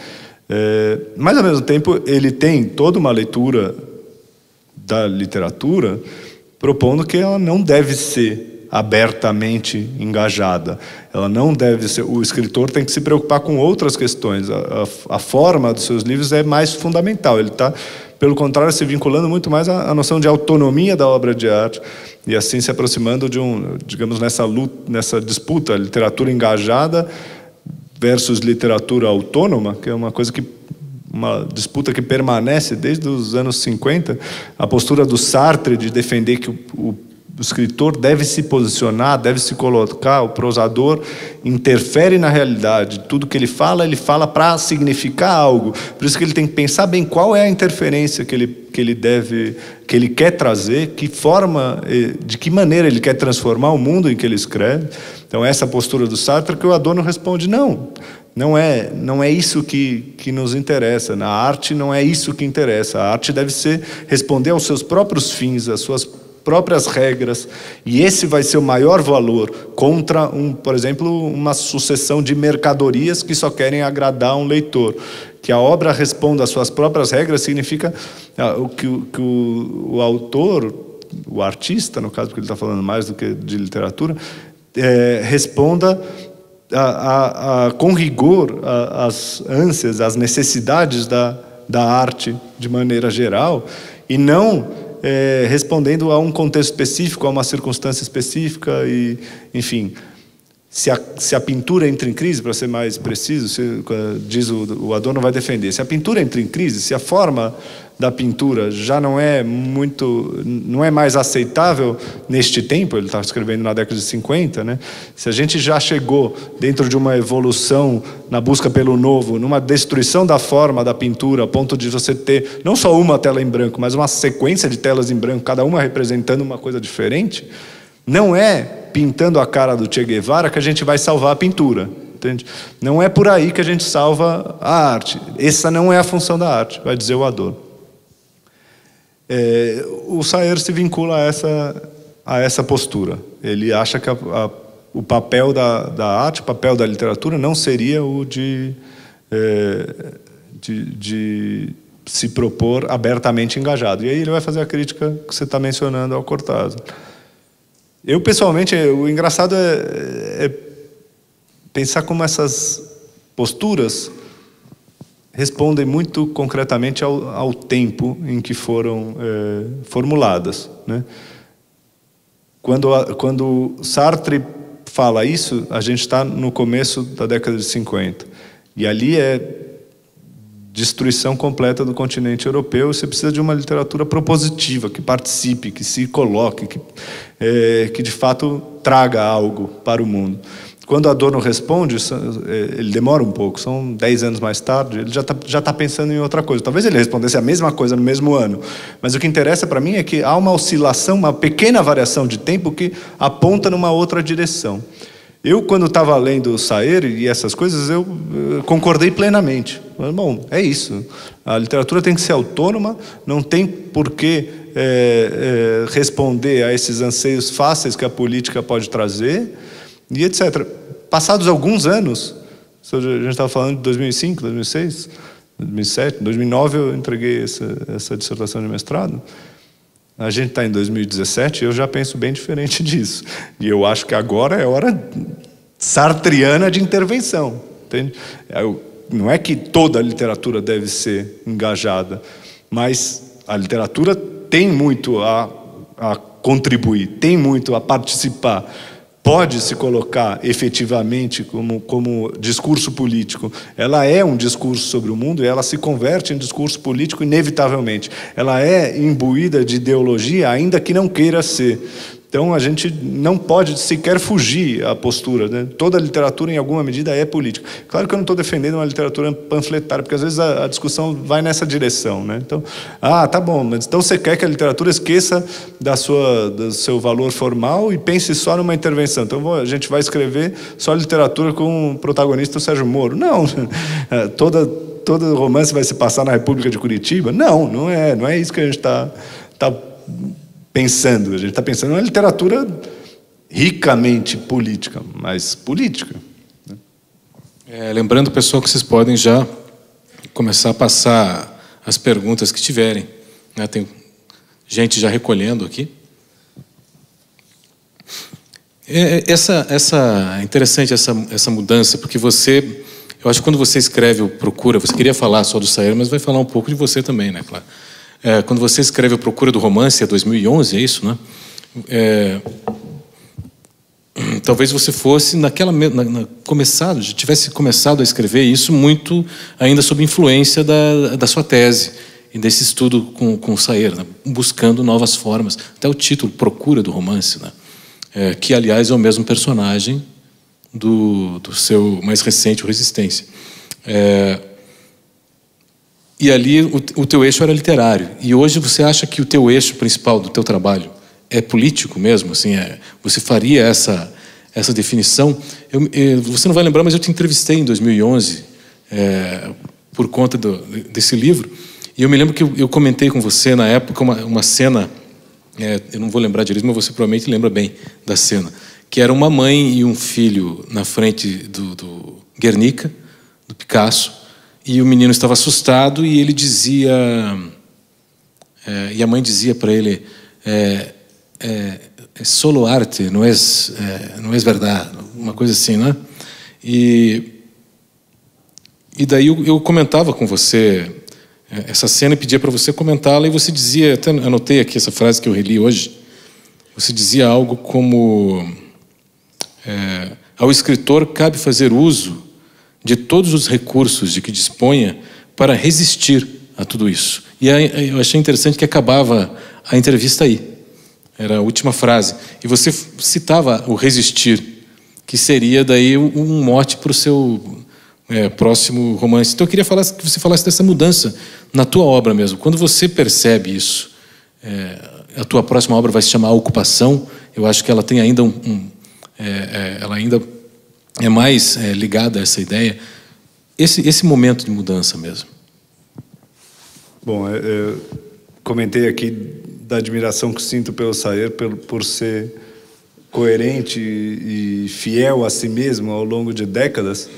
Mas, ao mesmo tempo, ele tem toda uma leitura da literatura propondo que ela não deve ser abertamente engajada. Ela não deve ser... O escritor tem que se preocupar com outras questões. A forma dos seus livros é mais fundamental. Ele está, pelo contrário, se vinculando muito mais à noção de autonomia da obra de arte, e assim se aproximando de digamos, nessa disputa, literatura engajada versus literatura autônoma, que é uma disputa que permanece desde os anos 50, a postura do Sartre de defender que o escritor deve se posicionar, deve se colocar, o prosador interfere na realidade, tudo que ele fala para significar algo, por isso que ele tem que pensar bem qual é a interferência que ele quer trazer, que forma, de que maneira ele quer transformar o mundo em que ele escreve. Então essa postura do Sartre que o Adorno responde, não é isso que nos interessa, na arte não é isso que interessa, a arte deve responder aos seus próprios fins, às suas próprias regras, e esse vai ser o maior valor contra, por exemplo, uma sucessão de mercadorias que só querem agradar um leitor. Que a obra responda às suas próprias regras significa que o autor, o artista, no caso, porque ele está falando mais do que de literatura, responda com rigor às ânsias, às necessidades da arte de maneira geral, e não respondendo a um contexto específico, a uma circunstância específica, e, enfim, se a pintura entra em crise, para ser mais preciso, diz o Adorno vai defender, se a pintura entra em crise, se a forma da pintura já não é mais aceitável neste tempo, ele está escrevendo na década de 50, né? Se a gente já chegou dentro de uma evolução na busca pelo novo, numa destruição da forma da pintura, a ponto de você ter não só uma tela em branco, mas uma sequência de telas em branco, cada uma representando uma coisa diferente, não é pintando a cara do Che Guevara que a gente vai salvar a pintura, entende? Não é por aí que a gente salva a arte. Essa não é a função da arte, vai dizer o Adorno. O Sayer se vincula a essa postura. Ele acha que o papel da arte, o papel da literatura não seria o de se propor abertamente engajado. E aí ele vai fazer a crítica que você está mencionando ao Cortázar. Eu, pessoalmente, o engraçado é pensar como essas posturas respondem muito concretamente ao tempo em que foram formuladas, né? Quando Sartre fala isso, a gente está no começo da década de 50. E ali é destruição completa do continente europeu. Você precisa de uma literatura propositiva, que participe, que se coloque, que de fato traga algo para o mundo. Quando Adorno responde, ele demora um pouco, são 10 anos mais tarde, ele já tá pensando em outra coisa. Talvez ele respondesse a mesma coisa no mesmo ano, mas o que interessa para mim é que há uma oscilação, uma pequena variação de tempo que aponta numa outra direção. Eu, quando estava lendo Sayer e essas coisas, eu concordei plenamente. Bom, é isso. A literatura tem que ser autônoma, não tem por que responder a esses anseios fáceis que a política pode trazer, e etc. Passados alguns anos, a gente estava falando de 2005, 2006, 2007, 2009 eu entreguei essa dissertação de mestrado, A gente está em 2017 e eu já penso bem diferente disso. E eu acho que agora é hora sartriana de intervenção. Entende? Não é que toda a literatura deve ser engajada, mas a literatura tem muito a contribuir, tem muito a participar. Pode se colocar efetivamente como discurso político. Ela é um discurso sobre o mundo e ela se converte em discurso político inevitavelmente. Ela é imbuída de ideologia, ainda que não queira ser. Então, a gente não pode sequer fugir à postura, né? Toda literatura, em alguma medida, é política. Claro que eu não estou defendendo uma literatura panfletária, porque às vezes a discussão vai nessa direção, né? Então, tá bom, mas então você quer que a literatura esqueça do seu valor formal e pense só numa intervenção. Então, a gente vai escrever só literatura com o protagonista o Sérgio Moro. Não, todo romance vai se passar na República de Curitiba? Não é isso que a gente está pensando. A gente está pensando em uma literatura ricamente política, mas política. Lembrando, pessoal, que vocês podem já começar a passar as perguntas que tiverem, né? Tem gente já recolhendo aqui. É interessante essa mudança, porque eu acho que quando você escreve o Procura, você queria falar só do Sayer, mas vai falar um pouco de você também, né, claro. Quando você escreve a Procura do Romance, é 2011, é isso, né? Talvez você fosse já tivesse começado a escrever isso muito ainda sob influência da sua tese e desse estudo com o Sayer, né? Buscando novas formas. Até o título, Procura do Romance, né? Que, aliás, é o mesmo personagem do seu mais recente, o Resistência. E ali o teu eixo era literário. E hoje você acha que o teu eixo principal do teu trabalho é político mesmo? Assim, você faria essa definição? Você não vai lembrar, mas eu te entrevistei em 2011 por conta desse livro. E eu me lembro que eu comentei com você na época uma cena, eu não vou lembrar direito, mas você provavelmente lembra bem da cena, que era uma mãe e um filho na frente do Guernica, do Picasso. E o menino estava assustado e ele dizia... e a mãe dizia para ele... é solo arte, não é verdade. Uma coisa assim, né? E daí eu comentava com você essa cena e pedia para você comentá-la. E você dizia... Até anotei aqui essa frase que eu reli hoje. Você dizia algo como... ao escritor cabe fazer uso de todos os recursos de que disponha para resistir a tudo isso. E eu achei interessante que acabava a entrevista aí. Era a última frase. E você citava o resistir, que seria daí um mote para o seu próximo romance. Então eu queria que você falasse dessa mudança na tua obra mesmo. Quando você percebe isso, a tua próxima obra vai se chamar A Ocupação. Eu acho que ela tem ainda ela ainda é mais ligada a essa ideia. Esse momento de mudança mesmo. Bom, eu comentei aqui da admiração que sinto pelo Sayer por ser coerente e fiel a si mesmo ao longo de décadas,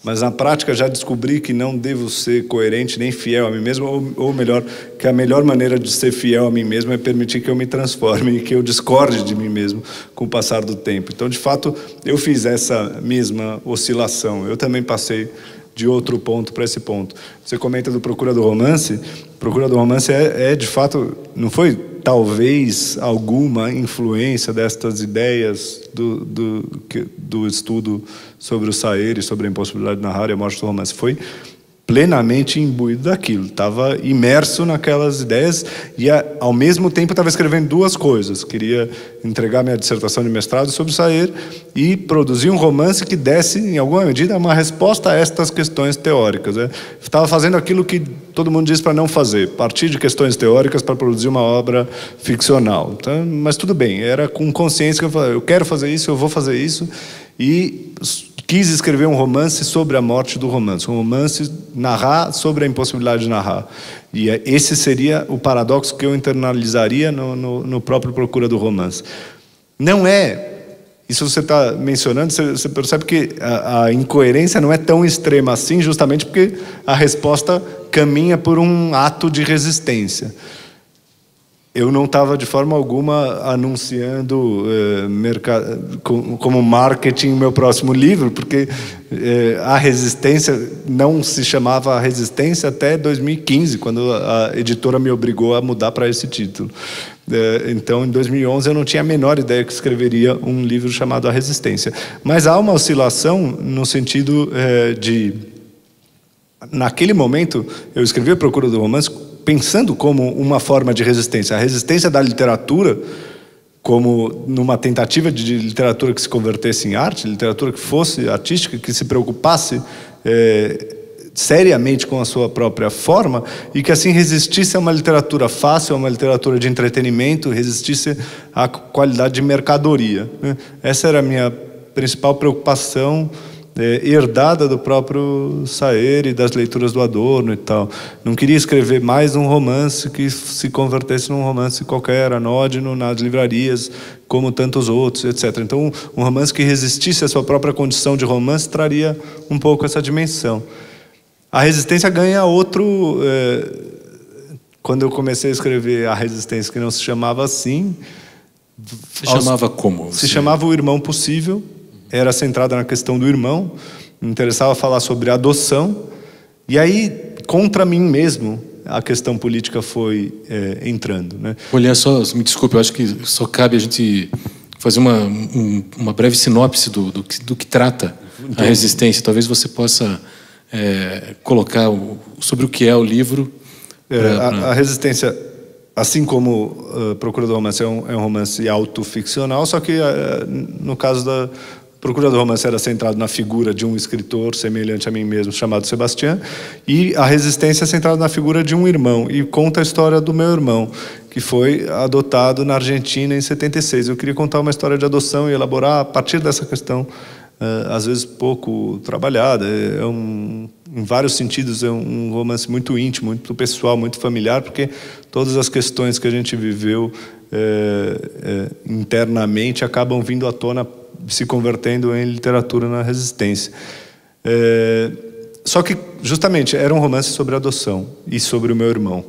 mas na prática já descobri que não devo ser coerente nem fiel a mim mesmo, ou melhor, que a melhor maneira de ser fiel a mim mesmo é permitir que eu me transforme e que eu discorde de mim mesmo com o passar do tempo. Então, de fato, eu fiz essa mesma oscilação. Eu também passei de outro ponto para esse ponto. Você comenta do Procura do Romance. Procura do Romance de fato, não foi talvez alguma influência destas ideias do estudo sobre o Sayer e sobre a impossibilidade de narrar e a morte do romance. Foi plenamente imbuído daquilo, estava imerso naquelas ideias e ao mesmo tempo estava escrevendo duas coisas. Queria entregar minha dissertação de mestrado sobre o Sayer e produzir um romance que desse, em alguma medida, uma resposta a estas questões teóricas. Estava fazendo aquilo que todo mundo diz para não fazer, partir de questões teóricas para produzir uma obra ficcional. Então, mas tudo bem, era com consciência que eu falei, eu quero fazer isso, eu vou fazer isso, e quis escrever um romance sobre a morte do romance, um romance narrar sobre a impossibilidade de narrar. E esse seria o paradoxo que eu internalizaria no próprio Procura do Romance. Não é... Isso você está mencionando, você percebe que a incoerência não é tão extrema assim, justamente porque a resposta caminha por um ato de resistência. eu não estava de forma alguma anunciando como marketing o meu próximo livro, porque A Resistência não se chamava A Resistência até 2015, quando a editora me obrigou a mudar para esse título. Então, em 2011, eu não tinha a menor ideia que escreveria um livro chamado A Resistência. Mas há uma oscilação no sentido de... Naquele momento, eu escrevi A Procura do Romance pensando como uma forma de resistência. A resistência da literatura, como numa tentativa de literatura que se convertesse em arte, literatura que fosse artística, que se preocupasse seriamente com a sua própria forma e que assim resistisse a uma literatura fácil, a uma literatura de entretenimento, resistisse à qualidade de mercadoria, né? Essa era a minha principal preocupação, herdada do próprio Saer e das leituras do Adorno e tal. Não queria escrever mais um romance que se convertesse num romance qualquer, anódino, nas livrarias, como tantos outros, etc. Então, um romance que resistisse à sua própria condição de romance traria um pouco essa dimensão. A Resistência ganha outro... Quando eu comecei a escrever A Resistência, que não se chamava assim... Se chamava como? Se chamava O Irmão Possível. Era centrada na questão do irmão, me interessava falar sobre adoção, e aí, contra mim mesmo, a questão política foi entrando, né? Olha, só, me desculpe, eu acho que só cabe a gente fazer uma breve sinopse do que trata a Resistência. Talvez você possa colocar sobre o que é o livro. A Resistência, assim como Procura do Romance, é um romance autoficcional, só que no caso da Procura do Romance era centrado na figura de um escritor semelhante a mim mesmo, chamado Sebastião, e A Resistência é centrada na figura de um irmão, e conta a história do meu irmão, que foi adotado na Argentina em 76. Eu queria contar uma história de adoção e elaborar a partir dessa questão, às vezes pouco trabalhada. Em vários sentidos, é um romance muito íntimo, muito pessoal, muito familiar, porque todas as questões que a gente viveu internamente acabam vindo à tona, se convertendo em literatura na Resistência. Só que, justamente, era um romance sobre adoção e sobre o meu irmão,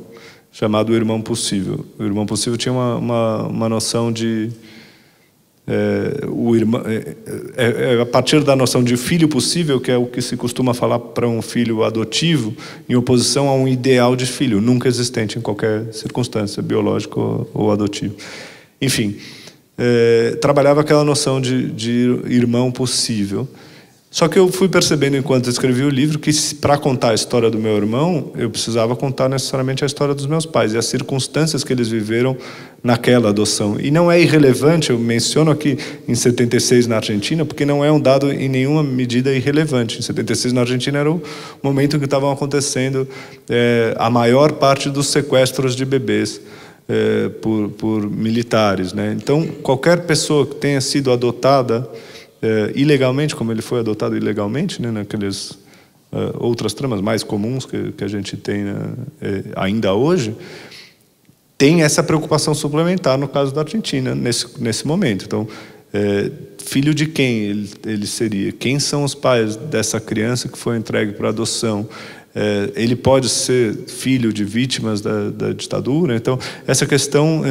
chamado O Irmão Possível. O Irmão Possível tinha uma noção de... a partir da noção de filho possível, que é o que se costuma falar para um filho adotivo, em oposição a um ideal de filho, nunca existente em qualquer circunstância, biológico ou adotivo. Enfim... trabalhava aquela noção de irmão possível. Só que eu fui percebendo, enquanto escrevi o livro, que para contar a história do meu irmão, eu precisava contar necessariamente a história dos meus pais e as circunstâncias que eles viveram naquela adoção. E não é irrelevante, eu menciono aqui em 76 na Argentina, porque não é um dado em nenhuma medida irrelevante. Em 76 na Argentina era o momento em que estavam acontecendo a maior parte dos sequestros de bebês por militares, né? Então, qualquer pessoa que tenha sido adotada ilegalmente, como ele foi adotado ilegalmente, né, naqueles outras tramas mais comuns que a gente tem ainda hoje, tem essa preocupação suplementar no caso da Argentina, nesse momento. Então, filho de quem ele seria? Quem são os pais dessa criança que foi entregue para adoção? Ele pode ser filho de vítimas da ditadura. Então, essa questão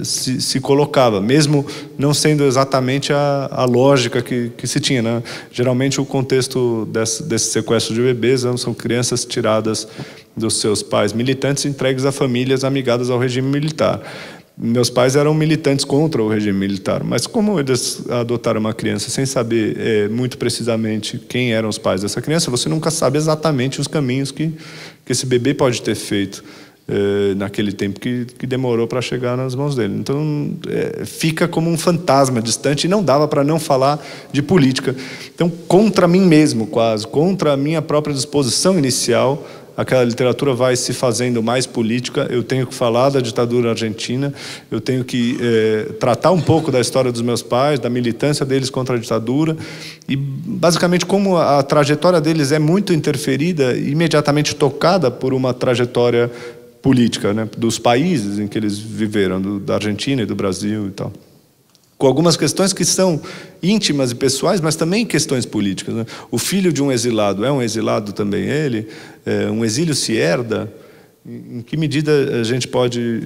se colocava, mesmo não sendo exatamente a lógica que se tinha, né? Geralmente, o contexto desse sequestro de bebês são crianças tiradas dos seus pais militantes, entregues a famílias amigadas ao regime militar. Meus pais eram militantes contra o regime militar, mas como eles adotaram uma criança sem saber muito precisamente quem eram os pais dessa criança, você nunca sabe exatamente os caminhos que esse bebê pode ter feito naquele tempo que demorou para chegar nas mãos dele. Então, fica como um fantasma distante e não dava para não falar de política. Então, contra mim mesmo, quase, contra a minha própria disposição inicial, aquela literatura vai se fazendo mais política. Eu tenho que falar da ditadura argentina, eu tenho que tratar um pouco da história dos meus pais, da militância deles contra a ditadura, e basicamente como a trajetória deles é muito interferida, imediatamente tocada por uma trajetória política, né, dos países em que eles viveram, da Argentina e do Brasil e tal. Com algumas questões que são íntimas e pessoais, mas também questões políticas, né? O filho de um exilado é um exilado também ele, um exílio se herda, Em que medida a gente pode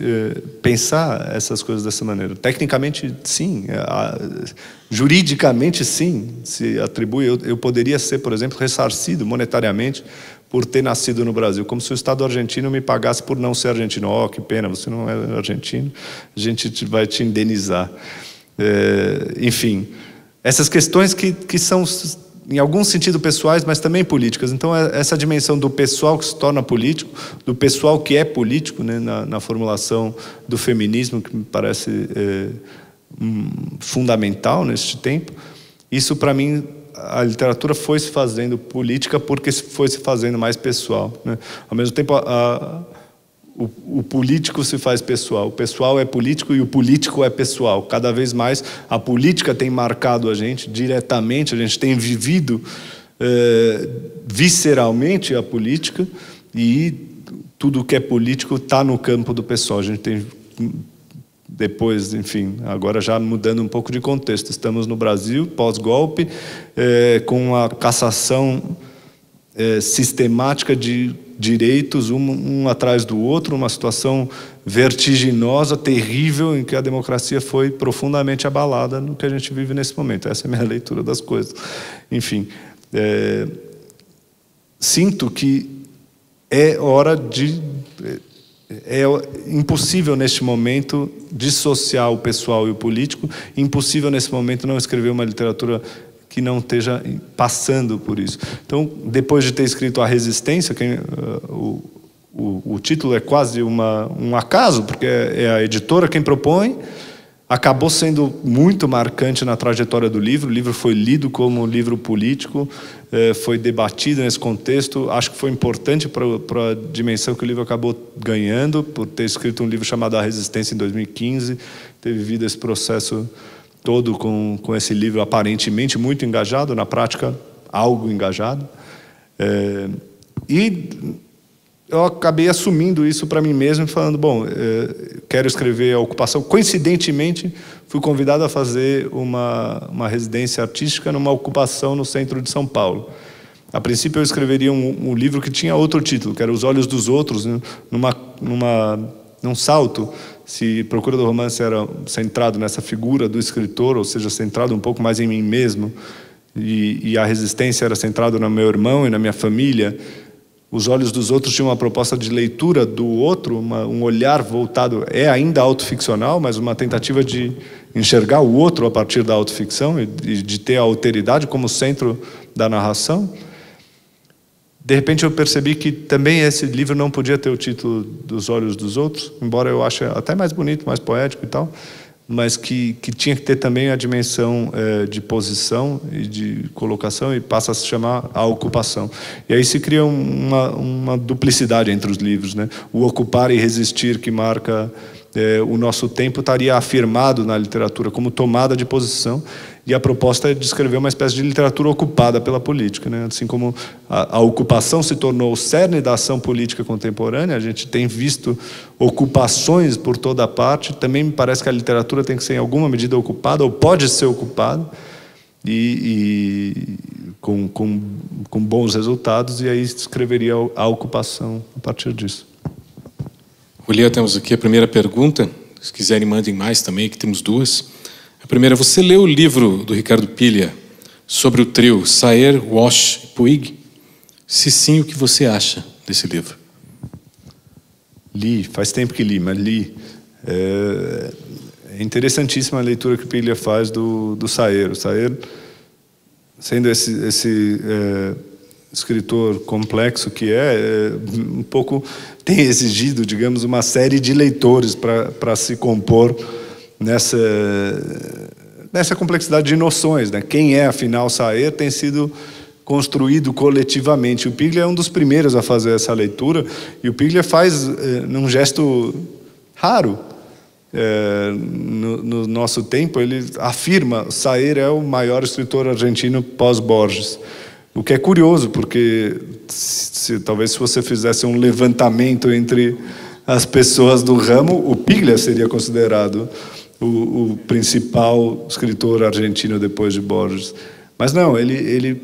pensar essas coisas dessa maneira? Tecnicamente, sim. Juridicamente, sim. Se atribui. Eu poderia ser, por exemplo, ressarcido monetariamente por ter nascido no Brasil, como se o Estado argentino me pagasse por não ser argentino. Oh, que pena, você não é argentino, a gente vai te indenizar. Enfim, essas questões que são, em algum sentido, pessoais, mas também políticas. Então, essa dimensão do pessoal que se torna político, do pessoal que é político, né, na formulação do feminismo, que me parece fundamental neste tempo, isso, para mim, a literatura foi se fazendo política porque foi se fazendo mais pessoal, né? Ao mesmo tempo, o político se faz pessoal, o pessoal é político e o político é pessoal. Cada vez mais a política tem marcado a gente diretamente, a gente tem vivido visceralmente a política, e tudo que é político está no campo do pessoal. A gente tem, depois, enfim, agora já mudando um pouco de contexto, estamos no Brasil, pós-golpe, com a cassação sistemática de direitos, um atrás do outro, uma situação vertiginosa, terrível, em que a democracia foi profundamente abalada no que a gente vive nesse momento. Essa é a minha leitura das coisas. Enfim, sinto que é hora de... É impossível neste momento dissociar o pessoal e o político, impossível nesse momento não escrever uma literatura que não esteja passando por isso. Então, depois de ter escrito A Resistência, o título é quase um acaso, porque é a editora quem propõe, acabou sendo muito marcante na trajetória do livro. O livro foi lido como livro político, foi debatido nesse contexto. Acho que foi importante para a dimensão que o livro acabou ganhando, por ter escrito um livro chamado A Resistência em 2015, ter vivido esse processo todo com esse livro aparentemente muito engajado, na prática algo engajado. E eu acabei assumindo isso para mim mesmo, falando, bom, quero escrever a ocupação. Coincidentemente, fui convidado a fazer uma residência artística numa ocupação no centro de São Paulo. A princípio eu escreveria um livro que tinha outro título, que era Os Olhos dos Outros, né? Num salto. Se Procura do Romance era centrado nessa figura do escritor, ou seja, centrado um pouco mais em mim mesmo, e A Resistência era centrado no meu irmão e na minha família, Os Olhos dos Outros tinha uma proposta de leitura do outro, um olhar voltado, ainda autoficcional, mas uma tentativa de enxergar o outro a partir da autoficção e de ter a alteridade como centro da narração. De repente eu percebi que também esse livro não podia ter o título Dos Olhos dos Outros, embora eu ache até mais bonito, mais poético e tal, mas que tinha que ter também a dimensão de posição e de colocação, e passa a se chamar A Ocupação. E aí se cria uma duplicidade entre os livros, né? O ocupar e resistir, que marca o nosso tempo, estaria afirmado na literatura como tomada de posição, e a proposta é de escrever uma espécie de literatura ocupada pela política, né? Assim como a ocupação se tornou o cerne da ação política contemporânea, a gente tem visto ocupações por toda parte. Também me parece que a literatura tem que ser em alguma medida ocupada, ou pode ser ocupada, e com bons resultados, e aí escreveria a ocupação a partir disso. Julián, temos aqui a primeira pergunta. Se quiserem, mandem mais também, que temos duas. A primeira, você leu o livro do Ricardo Pilha sobre o trio Sayer, Walsh e Puig? Se sim, o que você acha desse livro? Li, faz tempo que li, mas li. É interessantíssima a leitura que o Pilha faz do Sayer. O Sayer, sendo esse escritor complexo que um pouco tem exigido, digamos, uma série de leitores para se compor nessa complexidade de noções, né? Quem é, afinal, Sayer tem sido construído coletivamente. O Piglia é um dos primeiros a fazer essa leitura, e o Piglia faz num gesto raro. No nosso tempo, ele afirma: Sayer é o maior escritor argentino pós-Borges. O que é curioso, porque talvez se você fizesse um levantamento entre as pessoas do ramo, o Piglia seria considerado o principal escritor argentino depois de Borges. Mas não, ele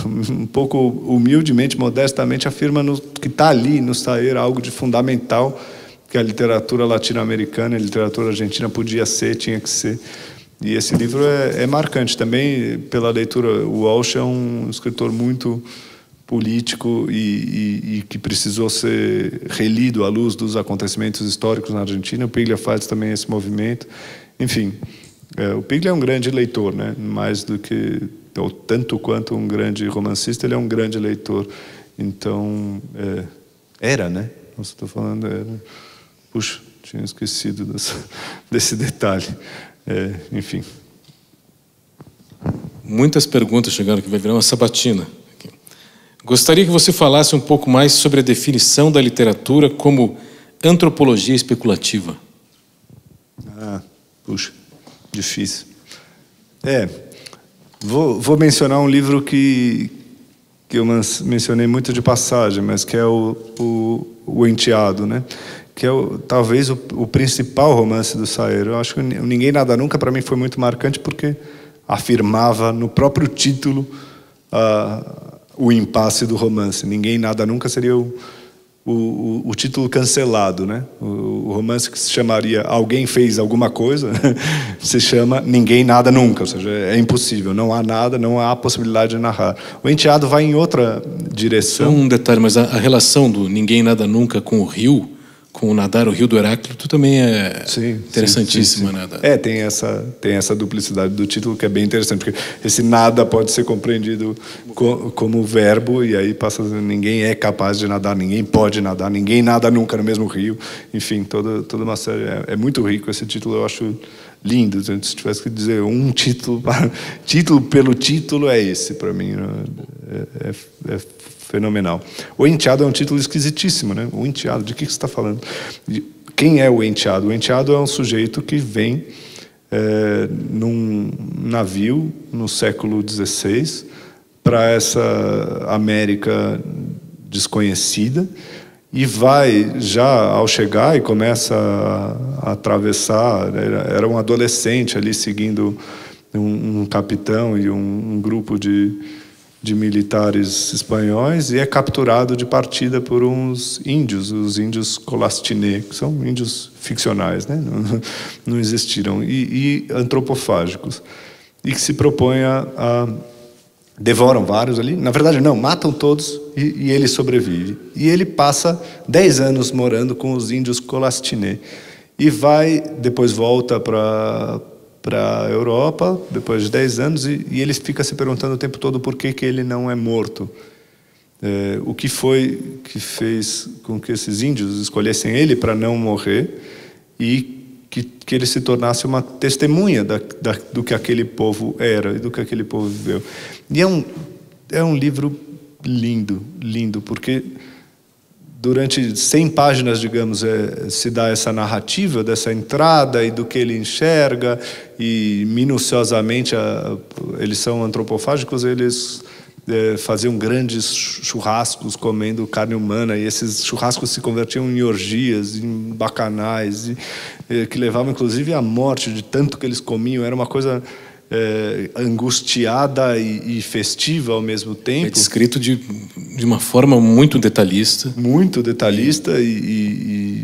um pouco humildemente, modestamente, afirma que está ali no Saer algo de fundamental que a literatura latino-americana, a literatura argentina podia ser, tinha que ser. E esse livro é marcante também pela leitura. O Walsh é um escritor muito político e que precisou ser relido à luz dos acontecimentos históricos na Argentina. O Piglia faz também esse movimento. Enfim, o Piglia é um grande leitor, né? Mais do que, ou tanto quanto um grande romancista, ele é um grande leitor. Então, era, né? Nossa, estou falando, era. Puxa, tinha esquecido desse detalhe. Enfim. Muitas perguntas chegando, que vai virar uma sabatina. Gostaria que você falasse um pouco mais sobre a definição da literatura como antropologia especulativa. Puxa, difícil. Vou mencionar um livro que eu mencionei muito de passagem, mas que é o Enteado, né? Que é talvez o principal romance do Saer. Eu acho que Ninguém Nada Nunca, para mim, foi muito marcante porque afirmava no próprio título o impasse do romance. Ninguém Nada Nunca seria o título cancelado, né? O romance que se chamaria Alguém Fez Alguma Coisa se chama Ninguém Nada Nunca, ou seja, é impossível, não há nada, não há possibilidade de narrar. O Enteado vai em outra direção. Um detalhe, mas a relação do Ninguém Nada Nunca com o rio, com o nadar o rio do Heráclito, também é interessantíssima. Sim. Tem essa duplicidade do título que é bem interessante, porque esse nada pode ser compreendido como verbo, e aí passa a dizer, ninguém é capaz de nadar, ninguém pode nadar, ninguém nada nunca no mesmo rio. Enfim, toda uma série. É muito rico esse título, eu acho lindo. Se tivesse que dizer um título, título pelo título, é esse para mim. É fenomenal. O Enteado é um título esquisitíssimo, né? O Enteado, de que você está falando? Quem é o Enteado? O Enteado é um sujeito que vem num navio no século XVI para essa América desconhecida e vai, já ao chegar e começa a atravessar, era um adolescente ali seguindo um capitão e um grupo de militares espanhóis, e é capturado de partida por uns índios, os índios Colastinê, que são índios ficcionais, né? Não existiram, e antropofágicos, e que se propõem devoram vários ali, na verdade não, matam todos, e ele sobrevive. E ele passa 10 anos morando com os índios Colastinê, e depois volta para a Europa, depois de 10 anos, e ele fica se perguntando o tempo todo por que ele não é morto. O que foi que fez com que esses índios escolhessem ele para não morrer e que ele se tornasse uma testemunha do que aquele povo era e do que aquele povo viveu. E é um livro lindo, lindo, porque durante 100 páginas, digamos, se dá essa narrativa dessa entrada e do que ele enxerga, e minuciosamente eles são antropofágicos, eles faziam grandes churrascos comendo carne humana, e esses churrascos se convertiam em orgias, em bacanais, que levavam inclusive à morte de tanto que eles comiam. Era uma coisa angustiada e festiva ao mesmo tempo. É descrito de uma forma muito detalhista. Muito detalhista e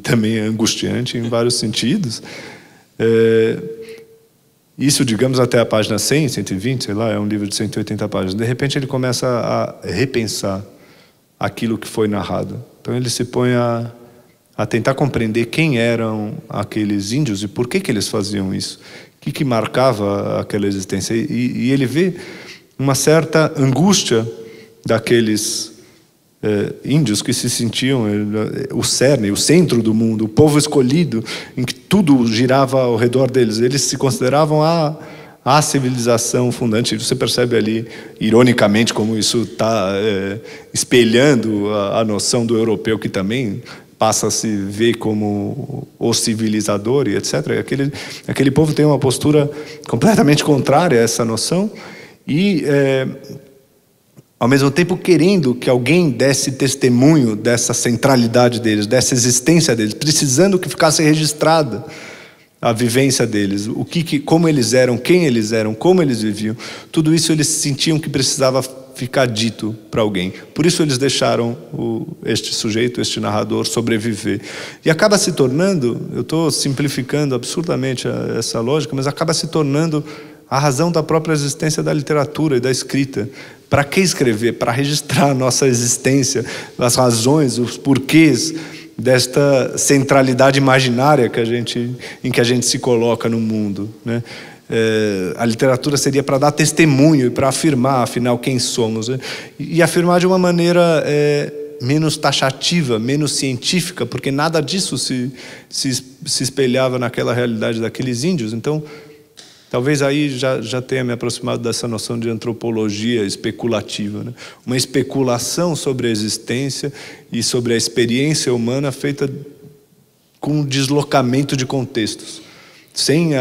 também angustiante em vários sentidos. Isso, digamos, até a página 100, 120, sei lá, é um livro de 180 páginas. De repente ele começa a repensar aquilo que foi narrado. Então ele se põe a tentar compreender quem eram aqueles índios e por que eles faziam isso. O que marcava aquela existência. E ele vê uma certa angústia daqueles índios que se sentiam o cerne, o centro do mundo, o povo escolhido, em que tudo girava ao redor deles. Eles se consideravam a civilização fundante. Você percebe ali, ironicamente, como isso está espelhando a noção do europeu, que também passa a se ver como o civilizador e etc. Aquele povo tem uma postura completamente contrária a essa noção e, ao mesmo tempo, querendo que alguém desse testemunho dessa centralidade deles, dessa existência deles, precisando que ficasse registrada a vivência deles, como eles eram, quem eles eram, como eles viviam. Tudo isso eles sentiam que precisava ficar dito para alguém. Por isso eles deixaram este sujeito, este narrador, sobreviver. E acaba se tornando, eu estou simplificando absurdamente essa lógica, mas acaba se tornando a razão da própria existência da literatura e da escrita. Para que escrever? Para registrar a nossa existência, as razões, os porquês desta centralidade imaginária em que a gente se coloca no mundo, né? A literatura seria para dar testemunho e para afirmar, afinal, quem somos, né? E afirmar de uma maneira menos taxativa, menos científica, porque nada disso se espelhava naquela realidade daqueles índios. Então, talvez aí já tenha me aproximado dessa noção de antropologia especulativa, né? Uma especulação sobre a existência e sobre a experiência humana feita com um deslocamento de contextos, sem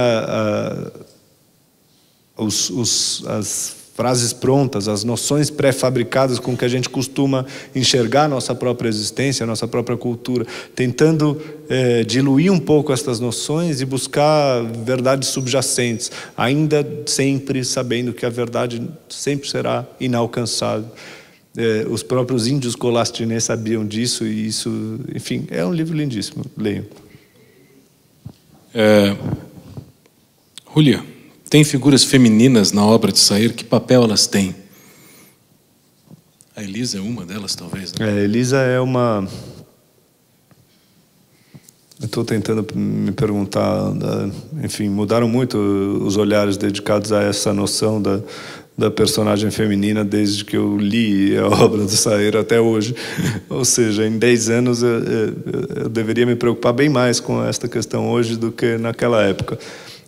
as frases prontas, as noções pré-fabricadas com que a gente costuma enxergar a nossa própria existência, a nossa própria cultura, tentando diluir um pouco estas noções e buscar verdades subjacentes, ainda sempre sabendo que a verdade sempre será inalcançável. Os próprios índios colastinês sabiam disso, e isso, enfim, é um livro lindíssimo, leiam. Julia, tem figuras femininas na obra de Sayer? Que papel elas têm? A Elisa é uma delas, talvez, né? Elisa é uma... Eu estou tentando me perguntar... Enfim, mudaram muito os olhares dedicados a essa noção da personagem feminina desde que eu li a obra do Sayer até hoje. Ou seja, em 10 anos eu deveria me preocupar bem mais com esta questão hoje do que naquela época.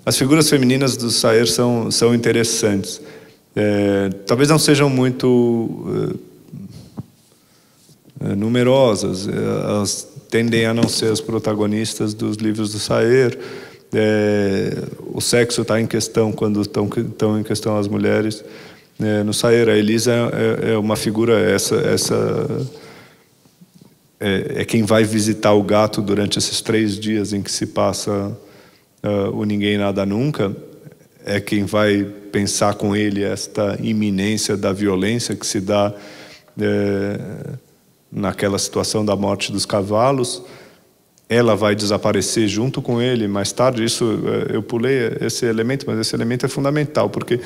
As figuras femininas do Sayer são interessantes. Talvez não sejam muito numerosas, elas tendem a não ser as protagonistas dos livros do Sayer. O sexo está em questão quando estão em questão as mulheres. No Sayer, a Elisa é uma figura, é quem vai visitar o gato durante esses 3 dias em que se passa o Ninguém Nada Nunca, é quem vai pensar com ele esta iminência da violência que se dá naquela situação da morte dos cavalos. Ela vai desaparecer junto com ele mais tarde. Isso, eu pulei esse elemento, mas esse elemento é fundamental, porque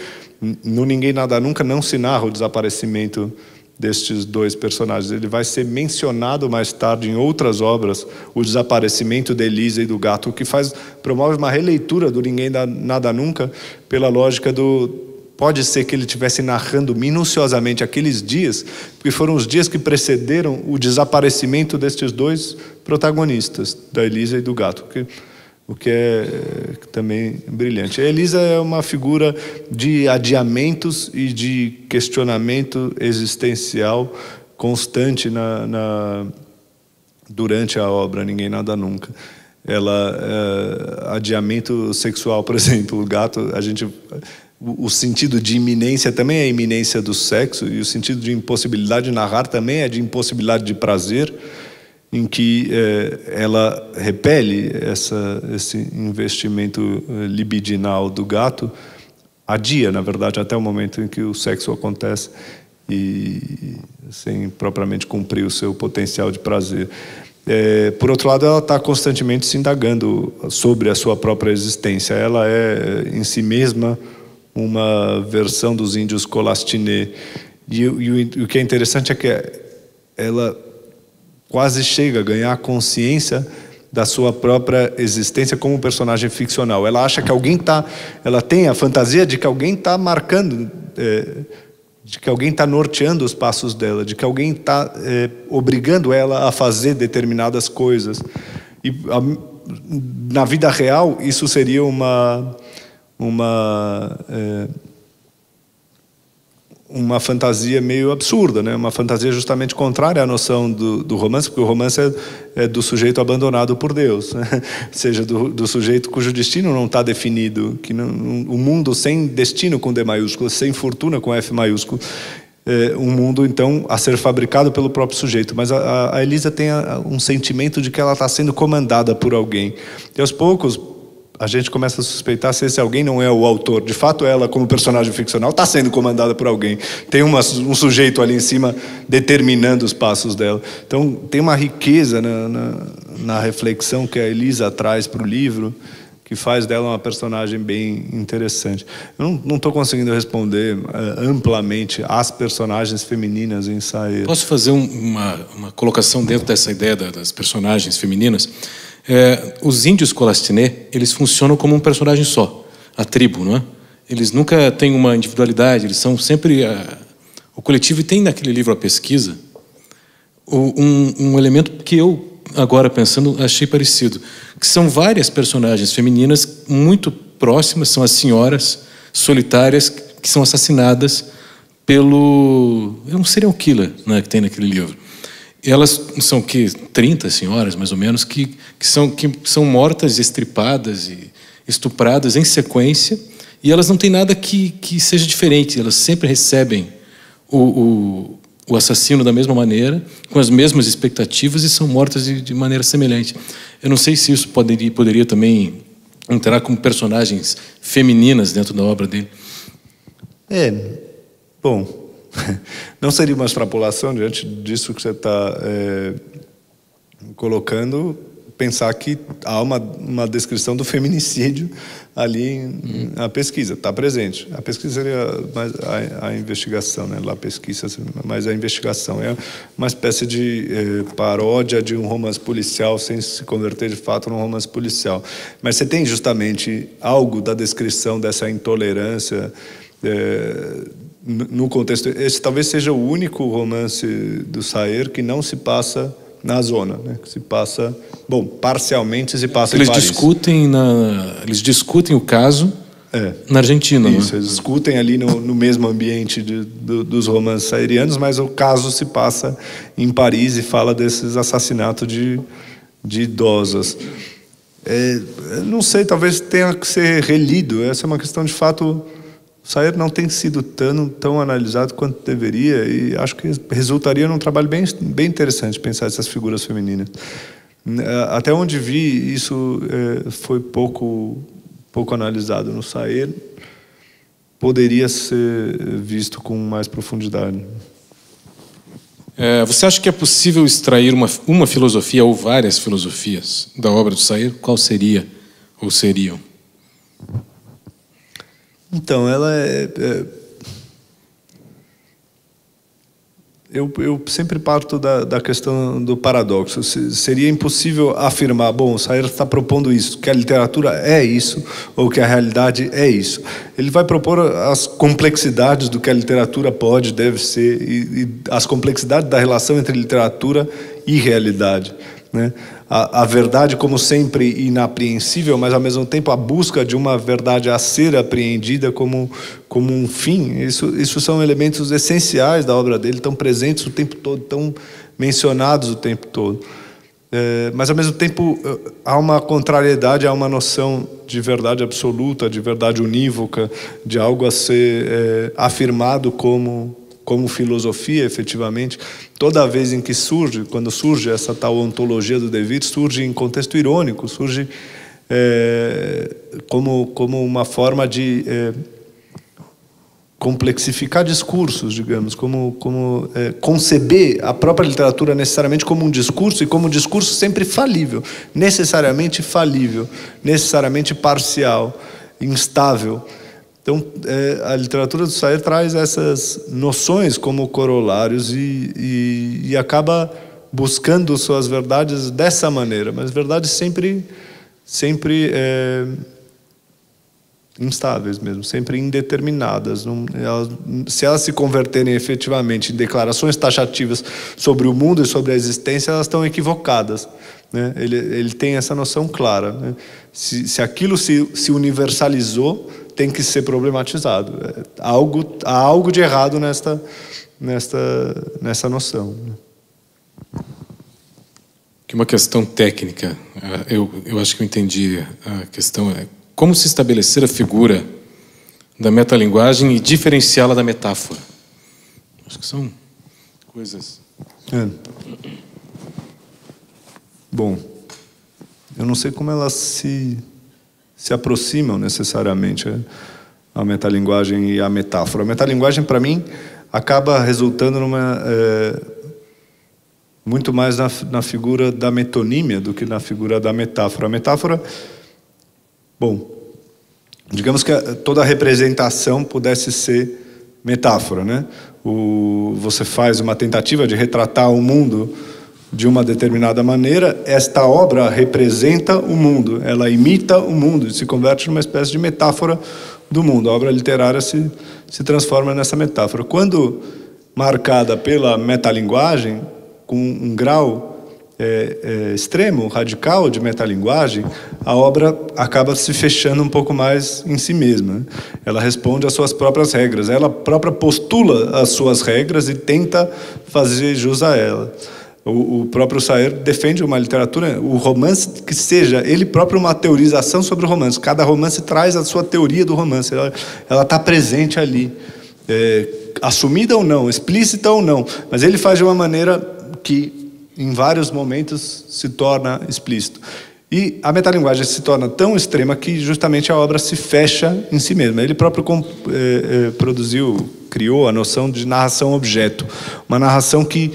no Ninguém Nada Nunca não se narra o desaparecimento destes 2 personagens. Ele vai ser mencionado mais tarde em outras obras, o desaparecimento de Elisa e do gato, o que promove uma releitura do Ninguém Nada Nunca pela lógica pode ser que ele estivesse narrando minuciosamente aqueles dias, porque foram os dias que precederam o desaparecimento destes 2 protagonistas, da Elisa e do gato, o que é também brilhante. A Elisa é uma figura de adiamentos e de questionamento existencial constante durante a obra Ninguém Nada Nunca. Adiamento sexual, por exemplo, o gato, o sentido de iminência também é a iminência do sexo, e o sentido de impossibilidade de narrar também é de impossibilidade de prazer, em que ela repele esse investimento libidinal do gato, adia, na verdade, até o momento em que o sexo acontece e sem propriamente cumprir o seu potencial de prazer. Por outro lado, ela está constantemente se indagando sobre a sua própria existência. Ela é, em si mesma, uma versão dos índios colastinês. E o que é interessante é que ela quase chega a ganhar consciência da sua própria existência como personagem ficcional. Ela acha que ela tem a fantasia de que alguém está marcando, de que alguém está norteando os passos dela, de que alguém está obrigando ela a fazer determinadas coisas. E na vida real isso seria uma fantasia meio absurda, né? Uma fantasia justamente contrária à noção do romance, porque o romance é do sujeito abandonado por Deus, né? Ou seja, do sujeito cujo destino não está definido, um mundo sem destino com D maiúsculo, sem fortuna com F maiúsculo, um mundo então a ser fabricado pelo próprio sujeito. Mas a Elisa tem um sentimento de que ela está sendo comandada por alguém, e aos poucos a gente começa a suspeitar se esse alguém não é o autor. De fato, ela, como personagem ficcional, está sendo comandada por alguém. Tem um sujeito ali em cima determinando os passos dela. Então, tem uma riqueza na reflexão que a Elisa traz para o livro, que faz dela uma personagem bem interessante. Eu não estou conseguindo responder amplamente as personagens femininas em Saer. Posso fazer uma colocação dentro dessa ideia das personagens femininas? Os índios Colastiné, eles funcionam como um personagem só, a tribo, não é? Eles nunca têm uma individualidade, eles são sempre o coletivo. E tem naquele livro A Pesquisa um elemento que eu, agora pensando, achei parecido, que são várias personagens femininas muito próximas, são as senhoras solitárias que são assassinadas pelo... É um serial killer, né, que tem naquele livro. Elas são 30 senhoras, mais ou menos, que são mortas, estripadas e estupradas em sequência, e elas não têm nada que seja diferente, elas sempre recebem o assassino da mesma maneira, com as mesmas expectativas, e são mortas de maneira semelhante. Eu não sei se isso poderia também entrar como personagens femininas dentro da obra dele. Bom... Não seria uma extrapolação, diante disso que você está colocando, pensar que há uma descrição do feminicídio ali na pesquisa, está presente. A pesquisa seria mais a investigação, né? Lá a pesquisa, mas a investigação é uma espécie de paródia de um romance policial sem se converter de fato num romance policial. Mas você tem justamente algo da descrição dessa intolerância no contexto. Esse talvez seja o único romance do Saer que não se passa na zona, né? Que se passa, parcialmente se passa em Paris. Eles discutem o caso na Argentina. Isso, né? Eles discutem ali no mesmo ambiente dos romances saerianos, mas o caso se passa em Paris e fala desses assassinatos de idosas. Não sei, talvez tenha que ser relido. Essa é uma questão de fato... O Saer não tem sido tão analisado quanto deveria, e acho que resultaria num trabalho bem interessante pensar essas figuras femininas. Até onde vi, isso foi pouco analisado no Saer. Poderia ser visto com mais profundidade. Você acha que é possível extrair uma filosofia ou várias filosofias da obra do Saer? Qual seria ou seriam? Então, ela eu sempre parto da questão do paradoxo. Seria impossível afirmar, o Saer está propondo isso, que a literatura é isso, ou que a realidade é isso. Ele vai propor as complexidades do que a literatura pode, deve ser, e as complexidades da relação entre literatura e realidade, né? A verdade, como sempre, inapreensível, mas ao mesmo tempo a busca de uma verdade a ser apreendida como um fim. Isso são elementos essenciais da obra dele, tão presentes o tempo todo, tão mencionados o tempo todo. Mas ao mesmo tempo há uma contrariedade, há uma noção de verdade absoluta, de verdade unívoca, de algo a ser afirmado como filosofia, efetivamente. Toda vez em que quando surge essa tal ontologia do devir, surge em contexto irônico, surge como uma forma de complexificar discursos, digamos, como conceber a própria literatura necessariamente como um discurso, e como um discurso sempre necessariamente falível, necessariamente parcial, instável. Então, a literatura do Saer traz essas noções como corolários e acaba buscando suas verdades dessa maneira, mas verdades sempre instáveis mesmo, sempre indeterminadas. Se elas se converterem efetivamente em declarações taxativas sobre o mundo e sobre a existência, elas estão equivocadas, né? Ele tem essa noção clara, né? Se aquilo se universalizou, tem que ser problematizado. Há algo de errado nessa noção. Que uma questão técnica, eu acho que eu entendi a questão. Como se estabelecer a figura da metalinguagem e diferenciá-la da metáfora? Acho que são coisas... Bom, eu não sei como elas se se aproximam necessariamente a metalinguagem e a metáfora. A metalinguagem, para mim, acaba resultando muito mais na figura da metonímia do que na figura da metáfora. A metáfora, bom, digamos que toda a representação pudesse ser metáfora, né? Você faz uma tentativa de retratar o mundo de uma determinada maneira, esta obra representa o mundo, ela imita o mundo, se converte numa espécie de metáfora do mundo. A obra literária se transforma nessa metáfora. Quando marcada pela metalinguagem, com um grau extremo, radical de metalinguagem, a obra acaba se fechando um pouco mais em si mesma. Ela responde às suas próprias regras, ela própria postula as suas regras e tenta fazer jus a ela. O próprio Sayer defende uma literatura, o romance que seja ele próprio uma teorização sobre o romance. Cada romance traz a sua teoria do romance, ela está presente ali, assumida ou não, explícita ou não, mas ele faz de uma maneira que em vários momentos se torna explícito. E a metalinguagem se torna tão extrema que justamente a obra se fecha em si mesma. Ele próprio criou a noção de narração-objeto, uma narração que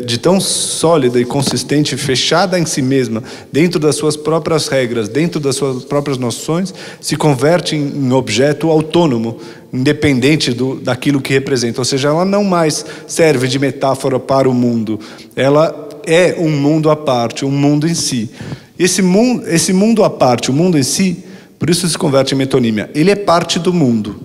de tão sólida e consistente, fechada em si mesma, dentro das suas próprias regras, dentro das suas próprias noções, se converte em objeto autônomo, independente daquilo que representa. Ou seja, ela não mais serve de metáfora para o mundo, ela é um mundo à parte, um mundo em si. Esse mundo à parte, o mundo em si, por isso se converte em metonímia, ele é parte do mundo.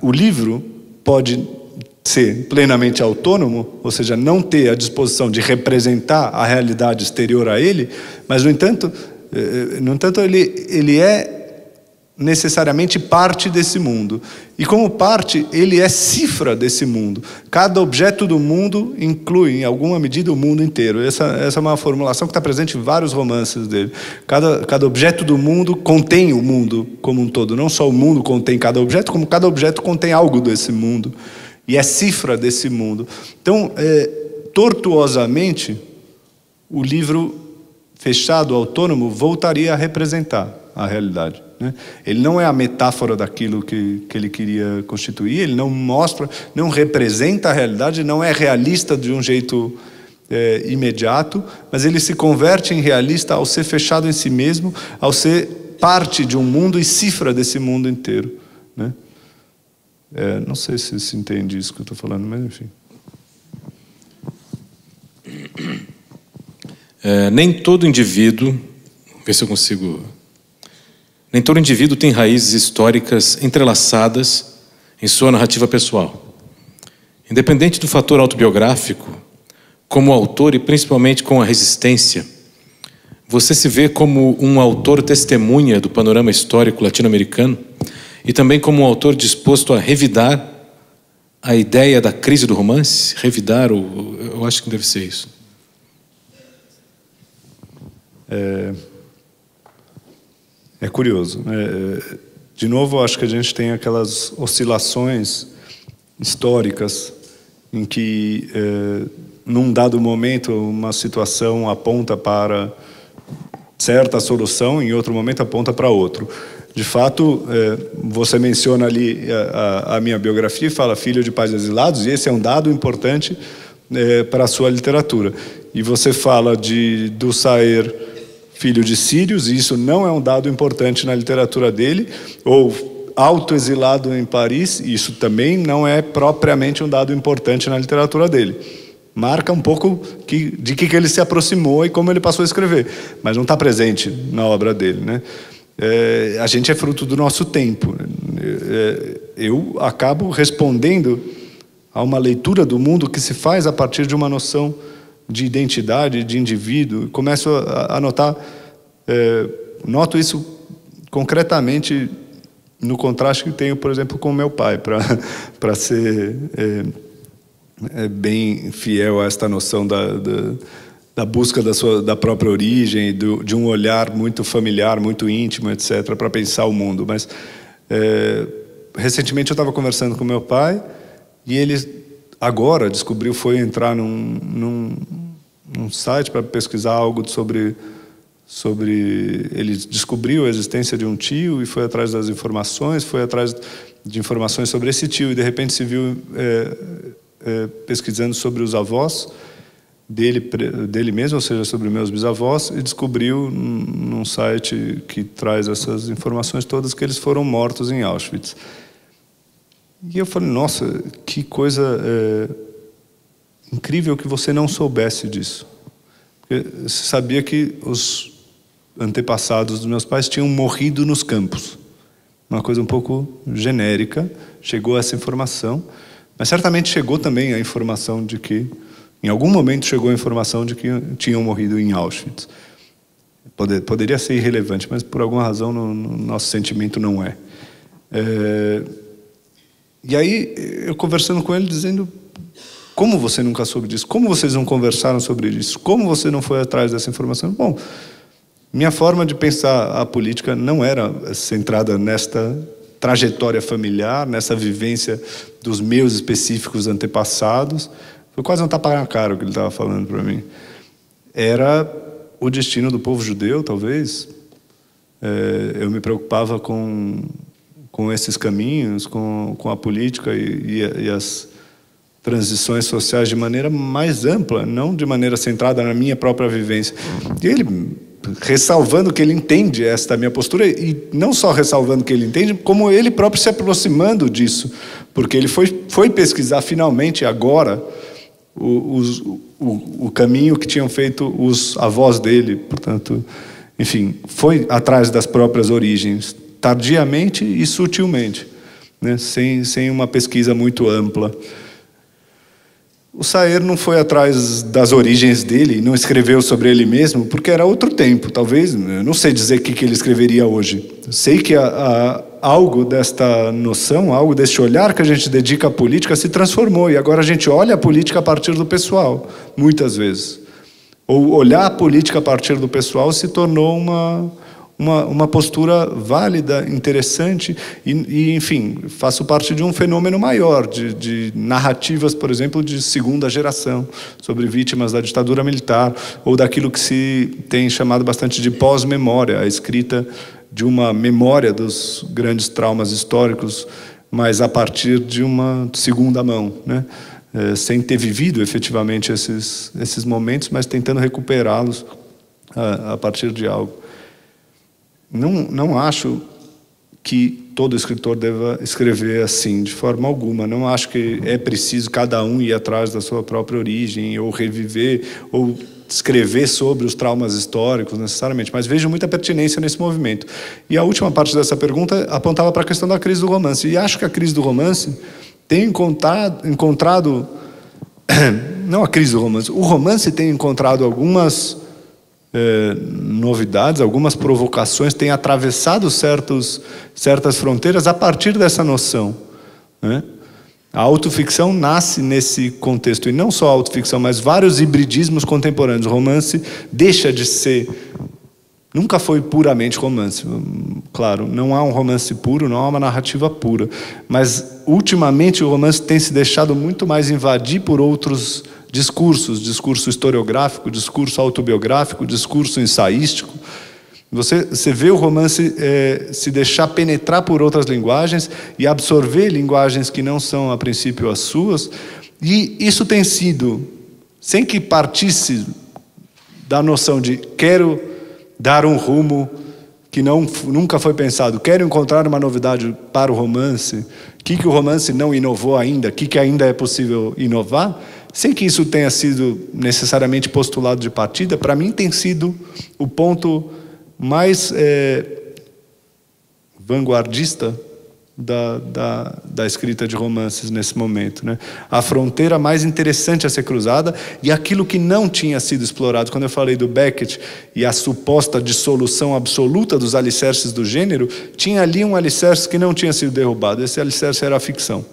O livro pode ser plenamente autônomo, ou seja, não ter a disposição de representar a realidade exterior a ele, mas, no entanto ele é necessariamente parte desse mundo. E como parte, ele é cifra desse mundo. Cada objeto do mundo inclui, em alguma medida, o mundo inteiro. Essa é uma formulação que está presente em vários romances dele. Cada objeto do mundo contém o mundo como um todo. Não só o mundo contém cada objeto, como cada objeto contém algo desse mundo. E é cifra desse mundo. Então, tortuosamente, o livro fechado, autônomo, voltaria a representar a realidade, né? Ele não é a metáfora daquilo que ele queria constituir, ele não mostra, não representa a realidade, não é realista de um jeito imediato, mas ele se converte em realista ao ser fechado em si mesmo, ao ser parte de um mundo e cifra desse mundo inteiro, né? Não sei se se entende isso que eu estou falando, mas enfim. Nem todo indivíduo, ver se eu consigo. Nem todo indivíduo tem raízes históricas entrelaçadas em sua narrativa pessoal. Independente do fator autobiográfico, como autor e principalmente com a resistência, você se vê como um autor testemunha do panorama histórico latino-americano e também como um autor disposto a revidar a ideia da crise do romance? Revidar, eu acho que deve ser isso. É curioso. De novo, acho que a gente tem aquelas oscilações históricas em que, num dado momento, uma situação aponta para certa solução, em outro momento aponta para outro. De fato, você menciona ali a minha biografia e fala filho de pais exilados, e esse é um dado importante para a sua literatura. E você fala do Sayer, filho de sírios, e isso não é um dado importante na literatura dele, ou autoexilado em Paris, e isso também não é propriamente um dado importante na literatura dele. Marca um pouco de que ele se aproximou e como ele passou a escrever, mas não está presente na obra dele, né? A gente é fruto do nosso tempo. Eu acabo respondendo a uma leitura do mundo que se faz a partir de uma noção de identidade, de indivíduo. Começo a notar, noto isso concretamente no contraste que tenho, por exemplo, com meu pai, para ser bem fiel a esta noção da busca da própria origem, de um olhar muito familiar, muito íntimo, etc., para pensar o mundo. Mas, recentemente, eu estava conversando com meu pai e ele, agora, foi entrar num site para pesquisar algo sobre Ele descobriu a existência de um tio e foi atrás das informações, foi atrás de informações sobre esse tio, e de repente se viu pesquisando sobre os avós dele mesmo, ou seja, sobre meus bisavós, e descobriu num site que traz essas informações todas que eles foram mortos em Auschwitz. E eu falei, nossa, que coisa incrível que você não soubesse disso. Porque você sabia que os antepassados dos meus pais tinham morrido nos campos. Uma coisa um pouco genérica, chegou essa informação, mas certamente chegou também a informação de que, em algum momento chegou a informação de que tinham morrido em Auschwitz. Poderia ser irrelevante, mas por alguma razão no nosso sentimento não é. E aí, eu conversando com ele, dizendo, como você nunca soube disso? Como vocês não conversaram sobre isso? Como você não foi atrás dessa informação? Bom, minha forma de pensar a política não era centrada nesta trajetória familiar, nessa vivência dos meus específicos antepassados. Foi quase um tapa na cara o que ele estava falando para mim. Era o destino do povo judeu, talvez. Eu me preocupava com esses caminhos, com a política e as transições sociais de maneira mais ampla, não de maneira centrada na minha própria vivência. E ele, ressalvando que ele entende esta minha postura, e não só ressalvando que ele entende, como ele próprio se aproximando disso, porque ele foi pesquisar finalmente agora o caminho que tinham feito os avós dele, portanto, enfim, foi atrás das próprias origens, tardiamente e sutilmente, né? Sem uma pesquisa muito ampla. O Saer não foi atrás das origens dele, não escreveu sobre ele mesmo, porque era outro tempo, talvez, eu não sei dizer o que ele escreveria hoje. Sei que algo desta noção, algo deste olhar que a gente dedica à política se transformou, e agora a gente olha a política a partir do pessoal, muitas vezes. Ou olhar a política a partir do pessoal se tornou uma postura válida, interessante, e enfim, faço parte de um fenômeno maior, de narrativas, por exemplo, de segunda geração, sobre vítimas da ditadura militar, ou daquilo que se tem chamado bastante de pós-memória, a escrita de uma memória dos grandes traumas históricos, mas a partir de uma segunda mão, né? Sem ter vivido efetivamente esses momentos, mas tentando recuperá-los a partir de algo. Não acho que todo escritor deva escrever assim, de forma alguma. Não acho que é preciso cada um ir atrás da sua própria origem, ou reviver, ou escrever sobre os traumas históricos, necessariamente. Mas vejo muita pertinência nesse movimento. E a última parte dessa pergunta apontava para a questão da crise do romance. E acho que a crise do romance tem encontrado... Não a crise do romance. O romance tem encontrado algumas... novidades, algumas provocações, têm atravessado certas fronteiras a partir dessa noção, né? A autoficção nasce nesse contexto, e não só a autoficção, mas vários hibridismos contemporâneos. O romance deixa de ser... Nunca foi puramente romance, claro, não há um romance puro, não há uma narrativa pura, mas ultimamente o romance tem se deixado muito mais invadir por outros discurso historiográfico, discurso autobiográfico, discurso ensaístico. Você vê o romance se deixar penetrar por outras linguagens e absorver linguagens que não são, a princípio, as suas, e isso tem sido, sem que partisse da noção de quero dar um rumo que nunca foi pensado, quero encontrar uma novidade para o romance, o que o romance não inovou ainda, o que ainda é possível inovar, sem que isso tenha sido necessariamente postulado de partida. Para mim tem sido o ponto mais vanguardista da escrita de romances nesse momento, né? A fronteira mais interessante a ser cruzada e aquilo que não tinha sido explorado. Quando eu falei do Beckett e a suposta dissolução absoluta dos alicerces do gênero, tinha ali um alicerce que não tinha sido derrubado. Esse alicerce era a ficção.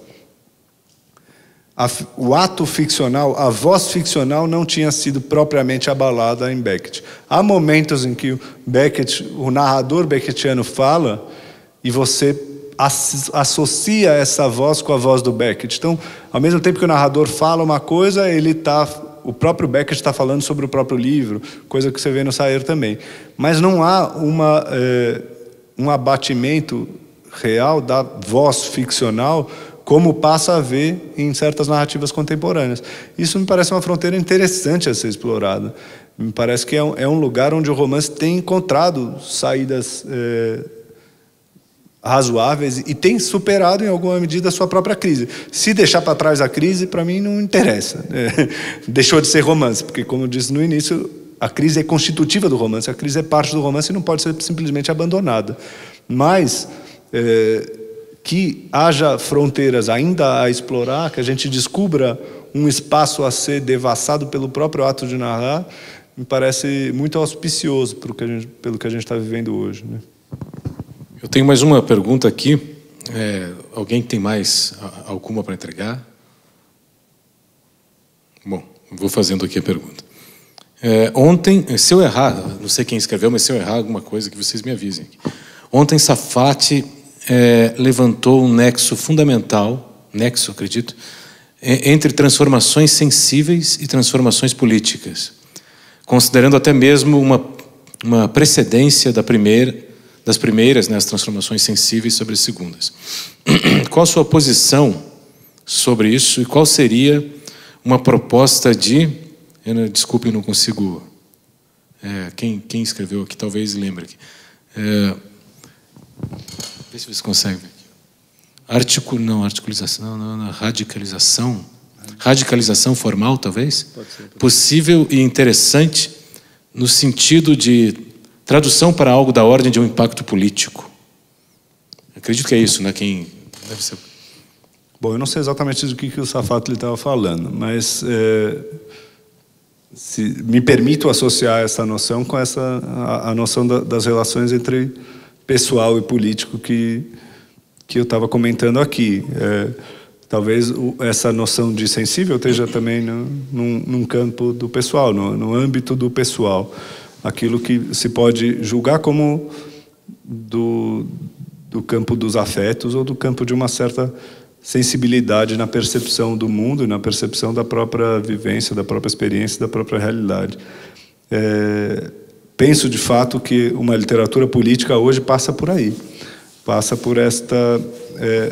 O ato ficcional, a voz ficcional não tinha sido propriamente abalada em Beckett. Há momentos em que o narrador beckettiano fala e você associa essa voz com a voz do Beckett. Então, ao mesmo tempo que o narrador fala uma coisa, ele está O próprio Beckett está falando sobre o próprio livro, coisa que você vê no Sayre também. Mas não há um abatimento real da voz ficcional como passa a haver em certas narrativas contemporâneas. Isso me parece uma fronteira interessante a ser explorada. Me parece que é um lugar onde o romance tem encontrado saídas razoáveis e tem superado em alguma medida a sua própria crise. Se deixar para trás a crise, para mim não interessa. Deixou de ser romance, porque, como eu disse no início, a crise é constitutiva do romance, a crise é parte do romance e não pode ser simplesmente abandonada. Mas que haja fronteiras ainda a explorar, que a gente descubra um espaço a ser devassado pelo próprio ato de narrar, me parece muito auspicioso pelo que a gente está vivendo hoje, né? Eu tenho mais uma pergunta aqui. Alguém tem mais alguma para entregar? Bom, vou fazendo aqui a pergunta. Ontem, se eu errar, não sei quem escreveu, mas se eu errar alguma coisa, que vocês me avisem. Ontem Safat levantou um nexo fundamental, acredito, entre transformações sensíveis e transformações políticas, considerando até mesmo uma precedência das primeiras, né, as transformações sensíveis sobre as segundas. Qual a sua posição sobre isso e qual seria uma proposta de... Desculpe, eu não consigo... Quem escreveu aqui, talvez lembre aqui. Vê se você consegue ver aqui. Radicalização. Radicalização formal, talvez? Pode ser. Possível e interessante no sentido de tradução para algo da ordem de um impacto político. Acredito que é isso, né? Quem deve ser... Bom, eu não sei exatamente do que o Safat estava falando, mas me permito associar essa noção com a noção das relações entre pessoal e político que eu estava comentando aqui. Talvez essa noção de sensível esteja também num campo do pessoal, no âmbito do pessoal. Aquilo que se pode julgar como do campo dos afetos ou do campo de uma certa sensibilidade na percepção do mundo e na percepção da própria vivência, da própria experiência, da própria realidade. Penso, de fato, que uma literatura política hoje passa por aí. Passa por esta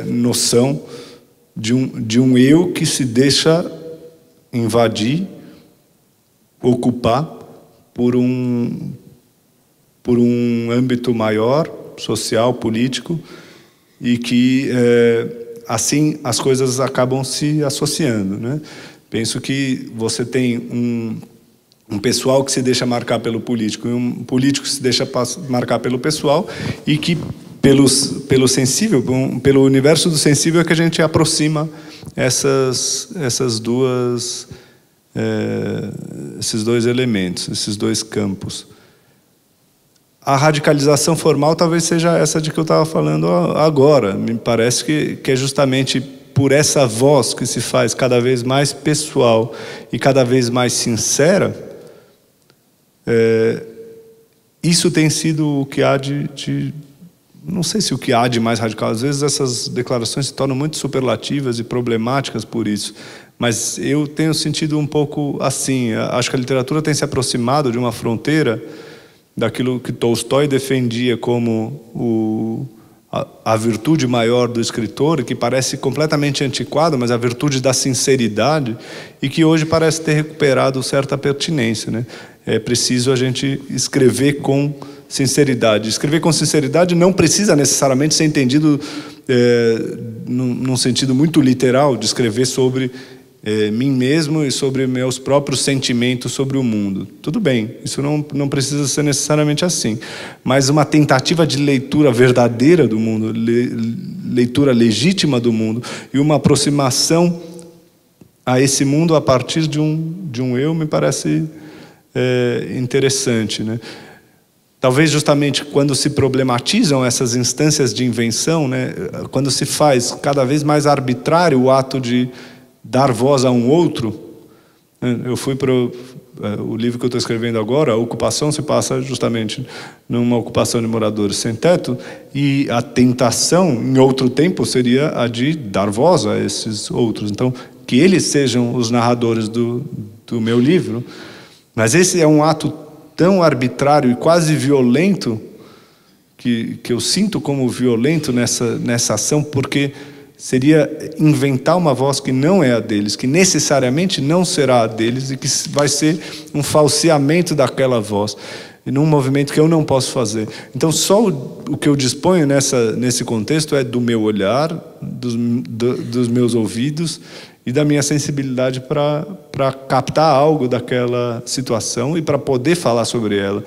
noção de um eu que se deixa invadir, ocupar por um âmbito maior, social, político, e que assim as coisas acabam se associando, né? Penso que você tem um pessoal que se deixa marcar pelo político e um político que se deixa marcar pelo pessoal, e que pelo sensível, pelo universo do sensível é que a gente aproxima esses dois elementos, esses dois campos. A radicalização formal talvez seja essa de que eu estava falando agora. Me parece que é justamente por essa voz que se faz cada vez mais pessoal e cada vez mais sincera, isso tem sido o que há de não sei se o que há de mais radical. Às vezes essas declarações se tornam muito superlativas e problemáticas por isso. Mas eu tenho sentido um pouco assim. Acho que a literatura tem se aproximado de uma fronteira daquilo que Tolstói defendia como a virtude maior do escritor, que parece completamente antiquado, mas a virtude da sinceridade, e que hoje parece ter recuperado certa pertinência, né? É preciso a gente escrever com sinceridade. Escrever com sinceridade não precisa necessariamente ser entendido num sentido muito literal, de escrever sobre mim mesmo e sobre meus próprios sentimentos sobre o mundo. Tudo bem, isso não precisa ser necessariamente assim. Mas uma tentativa de leitura verdadeira do mundo, leitura legítima do mundo, e uma aproximação a esse mundo a partir de um eu, me parece interessante, né? Talvez justamente quando se problematizam essas instâncias de invenção, né, quando se faz cada vez mais arbitrário o ato de dar voz a um outro. Eu fui para o livro que eu estou escrevendo agora, a ocupação se passa justamente numa ocupação de moradores sem teto, e a tentação, em outro tempo, seria a de dar voz a esses outros. Então, que eles sejam os narradores do meu livro, mas esse é um ato tão arbitrário e quase violento que eu sinto como violento nessa ação, porque seria inventar uma voz que não é a deles, que necessariamente não será a deles e que vai ser um falseamento daquela voz, e num movimento que eu não posso fazer. Então, só o que eu disponho nesse contexto é do meu olhar, dos meus ouvidos e da minha sensibilidade para captar algo daquela situação e para poder falar sobre ela.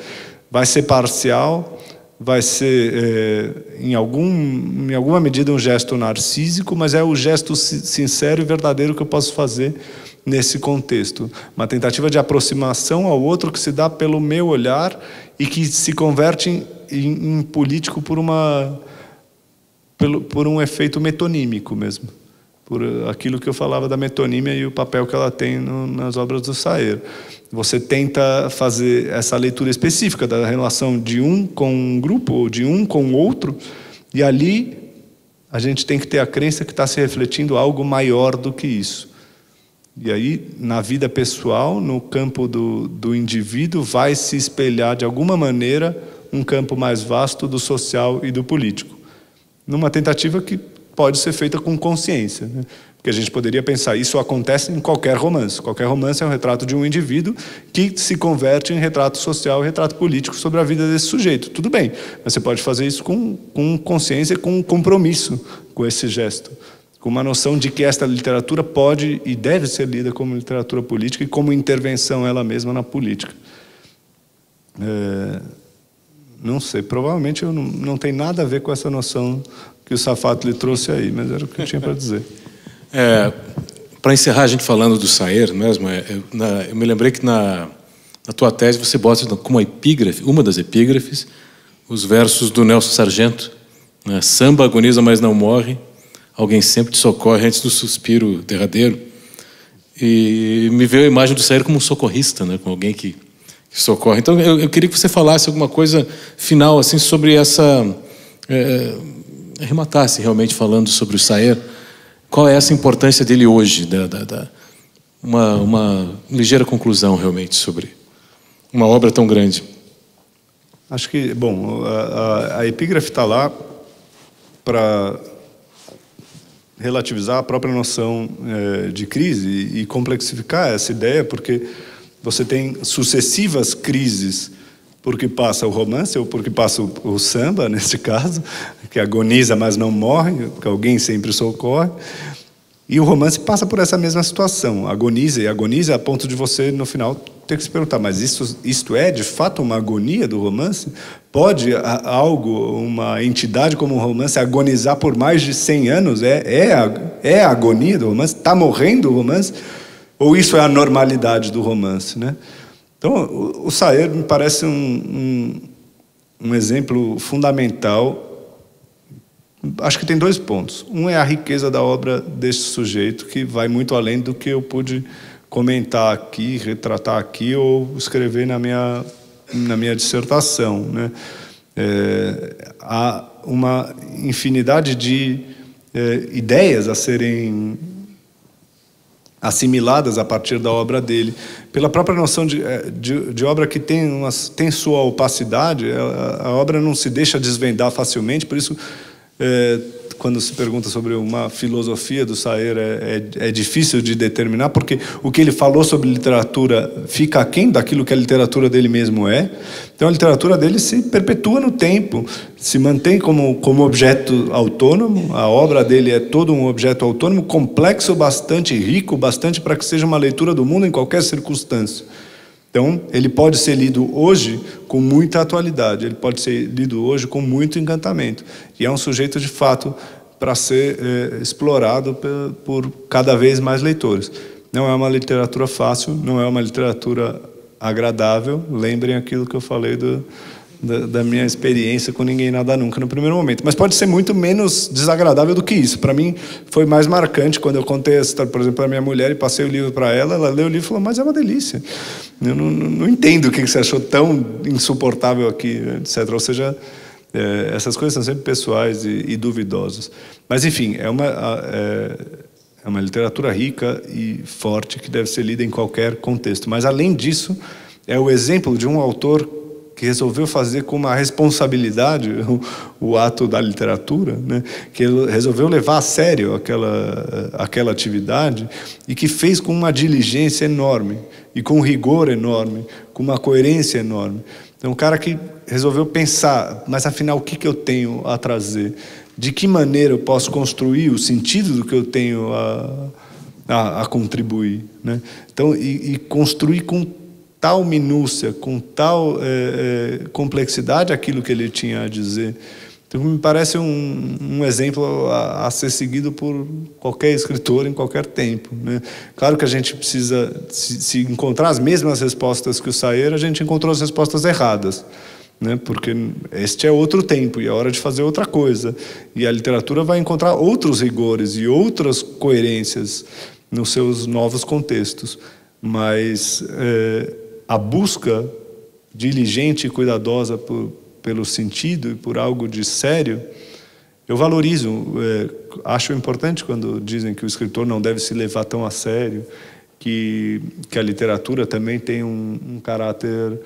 Vai ser parcial, vai ser, em alguma medida, um gesto narcísico, mas é o gesto sincero e verdadeiro que eu posso fazer nesse contexto. Uma tentativa de aproximação ao outro que se dá pelo meu olhar e que se converte em político por um efeito metonímico mesmo, por aquilo que eu falava da metonímia e o papel que ela tem nas obras do Saer. Você tenta fazer essa leitura específica da relação de um com um grupo ou de um com o outro, e ali a gente tem que ter a crença que está se refletindo algo maior do que isso. E aí, na vida pessoal, no campo do indivíduo, vai se espelhar de alguma maneira um campo mais vasto do social e do político, numa tentativa que pode ser feita com consciência, né? Porque a gente poderia pensar, isso acontece em qualquer romance. Qualquer romance é um retrato de um indivíduo que se converte em retrato social e retrato político sobre a vida desse sujeito. Tudo bem, mas você pode fazer isso com consciência e com compromisso com esse gesto, com uma noção de que esta literatura pode e deve ser lida como literatura política e como intervenção ela mesma na política. Não sei, provavelmente eu não tem nada a ver com essa noção que o Safatli trouxe aí, mas era o que eu tinha para dizer. Para encerrar a gente falando do Saer mesmo, eu me lembrei que na tua tese você bota como epígrafe, uma das epígrafes, os versos do Nelson Sargento, né? Samba agoniza, mas não morre, alguém sempre te socorre antes do suspiro derradeiro. E me veio a imagem do Saer como um socorrista, né? Como alguém que socorre. Então eu queria que você falasse alguma coisa final assim sobre essa... arrematasse realmente falando sobre o Saer. Qual é essa importância dele hoje? Uma ligeira conclusão realmente sobre uma obra tão grande. Acho que, bom, a epígrafe está lá para relativizar a própria noção de crise e complexificar essa ideia, porque você tem sucessivas crises porque passa o romance ou porque passa o samba, nesse caso, que agoniza, mas não morre, porque alguém sempre socorre. E o romance passa por essa mesma situação, agoniza e agoniza a ponto de você, no final, ter que se perguntar, mas isto é, de fato, uma agonia do romance? Pode uma entidade como o romance agonizar por mais de 100 anos? É a agonia do romance? Está morrendo o romance? Ou isso é a normalidade do romance, né? Então, o Saer me parece um exemplo fundamental. Acho que tem 2 pontos. Um é a riqueza da obra desse sujeito, que vai muito além do que eu pude comentar aqui, retratar aqui ou escrever na minha dissertação, né? Há uma infinidade de ideias a serem assimiladas a partir da obra dele, pela própria noção de obra que tem sua opacidade. A obra não se deixa desvendar facilmente, por isso, quando se pergunta sobre uma filosofia do Saer, é difícil de determinar, porque o que ele falou sobre literatura fica aquém daquilo que a literatura dele mesmo é. Então a literatura dele se perpetua no tempo, se mantém como objeto autônomo. A obra dele é todo um objeto autônomo, complexo, bastante rico, bastante para que seja uma leitura do mundo em qualquer circunstância. Então, ele pode ser lido hoje com muita atualidade, ele pode ser lido hoje com muito encantamento. E é um sujeito, de fato, para ser explorado por cada vez mais leitores. Não é uma literatura fácil, não é uma literatura agradável. Lembrem aquilo que eu falei da minha experiência com Ninguém Nada Nunca no primeiro momento. Mas pode ser muito menos desagradável do que isso. Para mim, foi mais marcante quando eu contei essa história, por exemplo, para minha mulher e passei o livro para ela. Ela leu o livro e falou, mas é uma delícia. Eu não entendo o que você achou tão insuportável aqui, etc. Ou seja, essas coisas são sempre pessoais e duvidosas. Mas, enfim, é É uma literatura rica e forte que deve ser lida em qualquer contexto. Mas, além disso, é o exemplo de um autor que resolveu fazer com uma responsabilidade o ato da literatura, né? Que ele resolveu levar a sério aquela atividade e que fez com uma diligência enorme e com um rigor enorme, com uma coerência enorme. Então, um cara que resolveu pensar, mas afinal, o que eu tenho a trazer? De que maneira eu posso construir o sentido do que eu tenho a contribuir, né? Então, e construir com tal minúcia, com tal complexidade aquilo que ele tinha a dizer. Então, me parece um exemplo a ser seguido por qualquer escritor em qualquer tempo, né? Claro que a gente precisa, se encontrar as mesmas respostas que o Sayer, a gente encontrou as respostas erradas, né? Porque este é outro tempo e é hora de fazer outra coisa. E a literatura vai encontrar outros rigores e outras coerências nos seus novos contextos. Mas a busca diligente e cuidadosa pelo sentido e por algo de sério, eu valorizo. Acho importante quando dizem que o escritor não deve se levar tão a sério, que a literatura também tem um caráter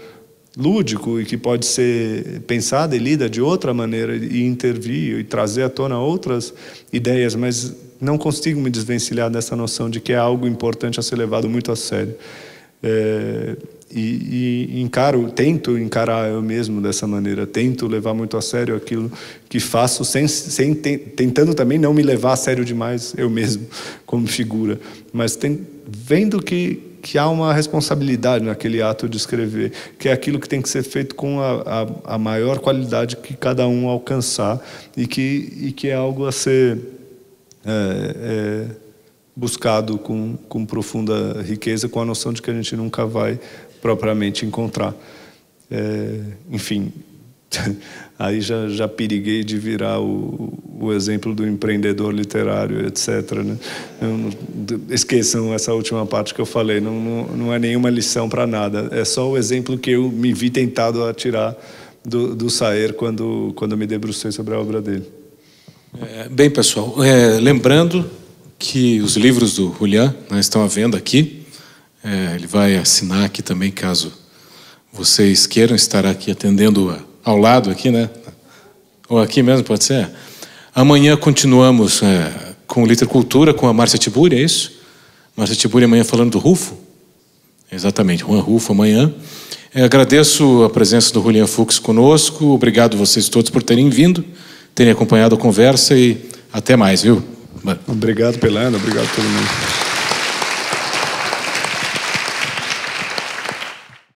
lúdico e que pode ser pensada e lida de outra maneira e intervir e trazer à tona outras ideias, mas não consigo me desvencilhar dessa noção de que é algo importante a ser levado muito a sério. E tento encarar eu mesmo dessa maneira, tento levar muito a sério aquilo que faço, tentando também não me levar a sério demais eu mesmo, como figura, mas vendo que há uma responsabilidade naquele ato de escrever, que é aquilo que tem que ser feito com a maior qualidade que cada um alcançar e que é algo a ser buscado com profunda riqueza, com a noção de que a gente nunca vai propriamente encontrar. Enfim, aí já periguei de virar o exemplo do empreendedor literário, etc., né? Esqueçam essa última parte que eu falei, não é nenhuma lição para nada, é só o exemplo que eu me vi tentado a tirar do Sayer quando me debrucei sobre a obra dele. Bem, pessoal, lembrando que os livros do Julián estão à venda aqui. Ele vai assinar aqui também, caso vocês queiram estar aqui atendendo ao lado aqui, né? Ou aqui mesmo, pode ser. Amanhã continuamos com Literacultura, com a Márcia Tiburi, é isso? Márcia Tiburi amanhã falando do Rufo. Exatamente, Juan Rufo amanhã. Agradeço a presença do Julián Fuchs conosco. Obrigado vocês todos por terem vindo, terem acompanhado a conversa e até mais, viu? Obrigado, Pelano. Obrigado a todo mundo.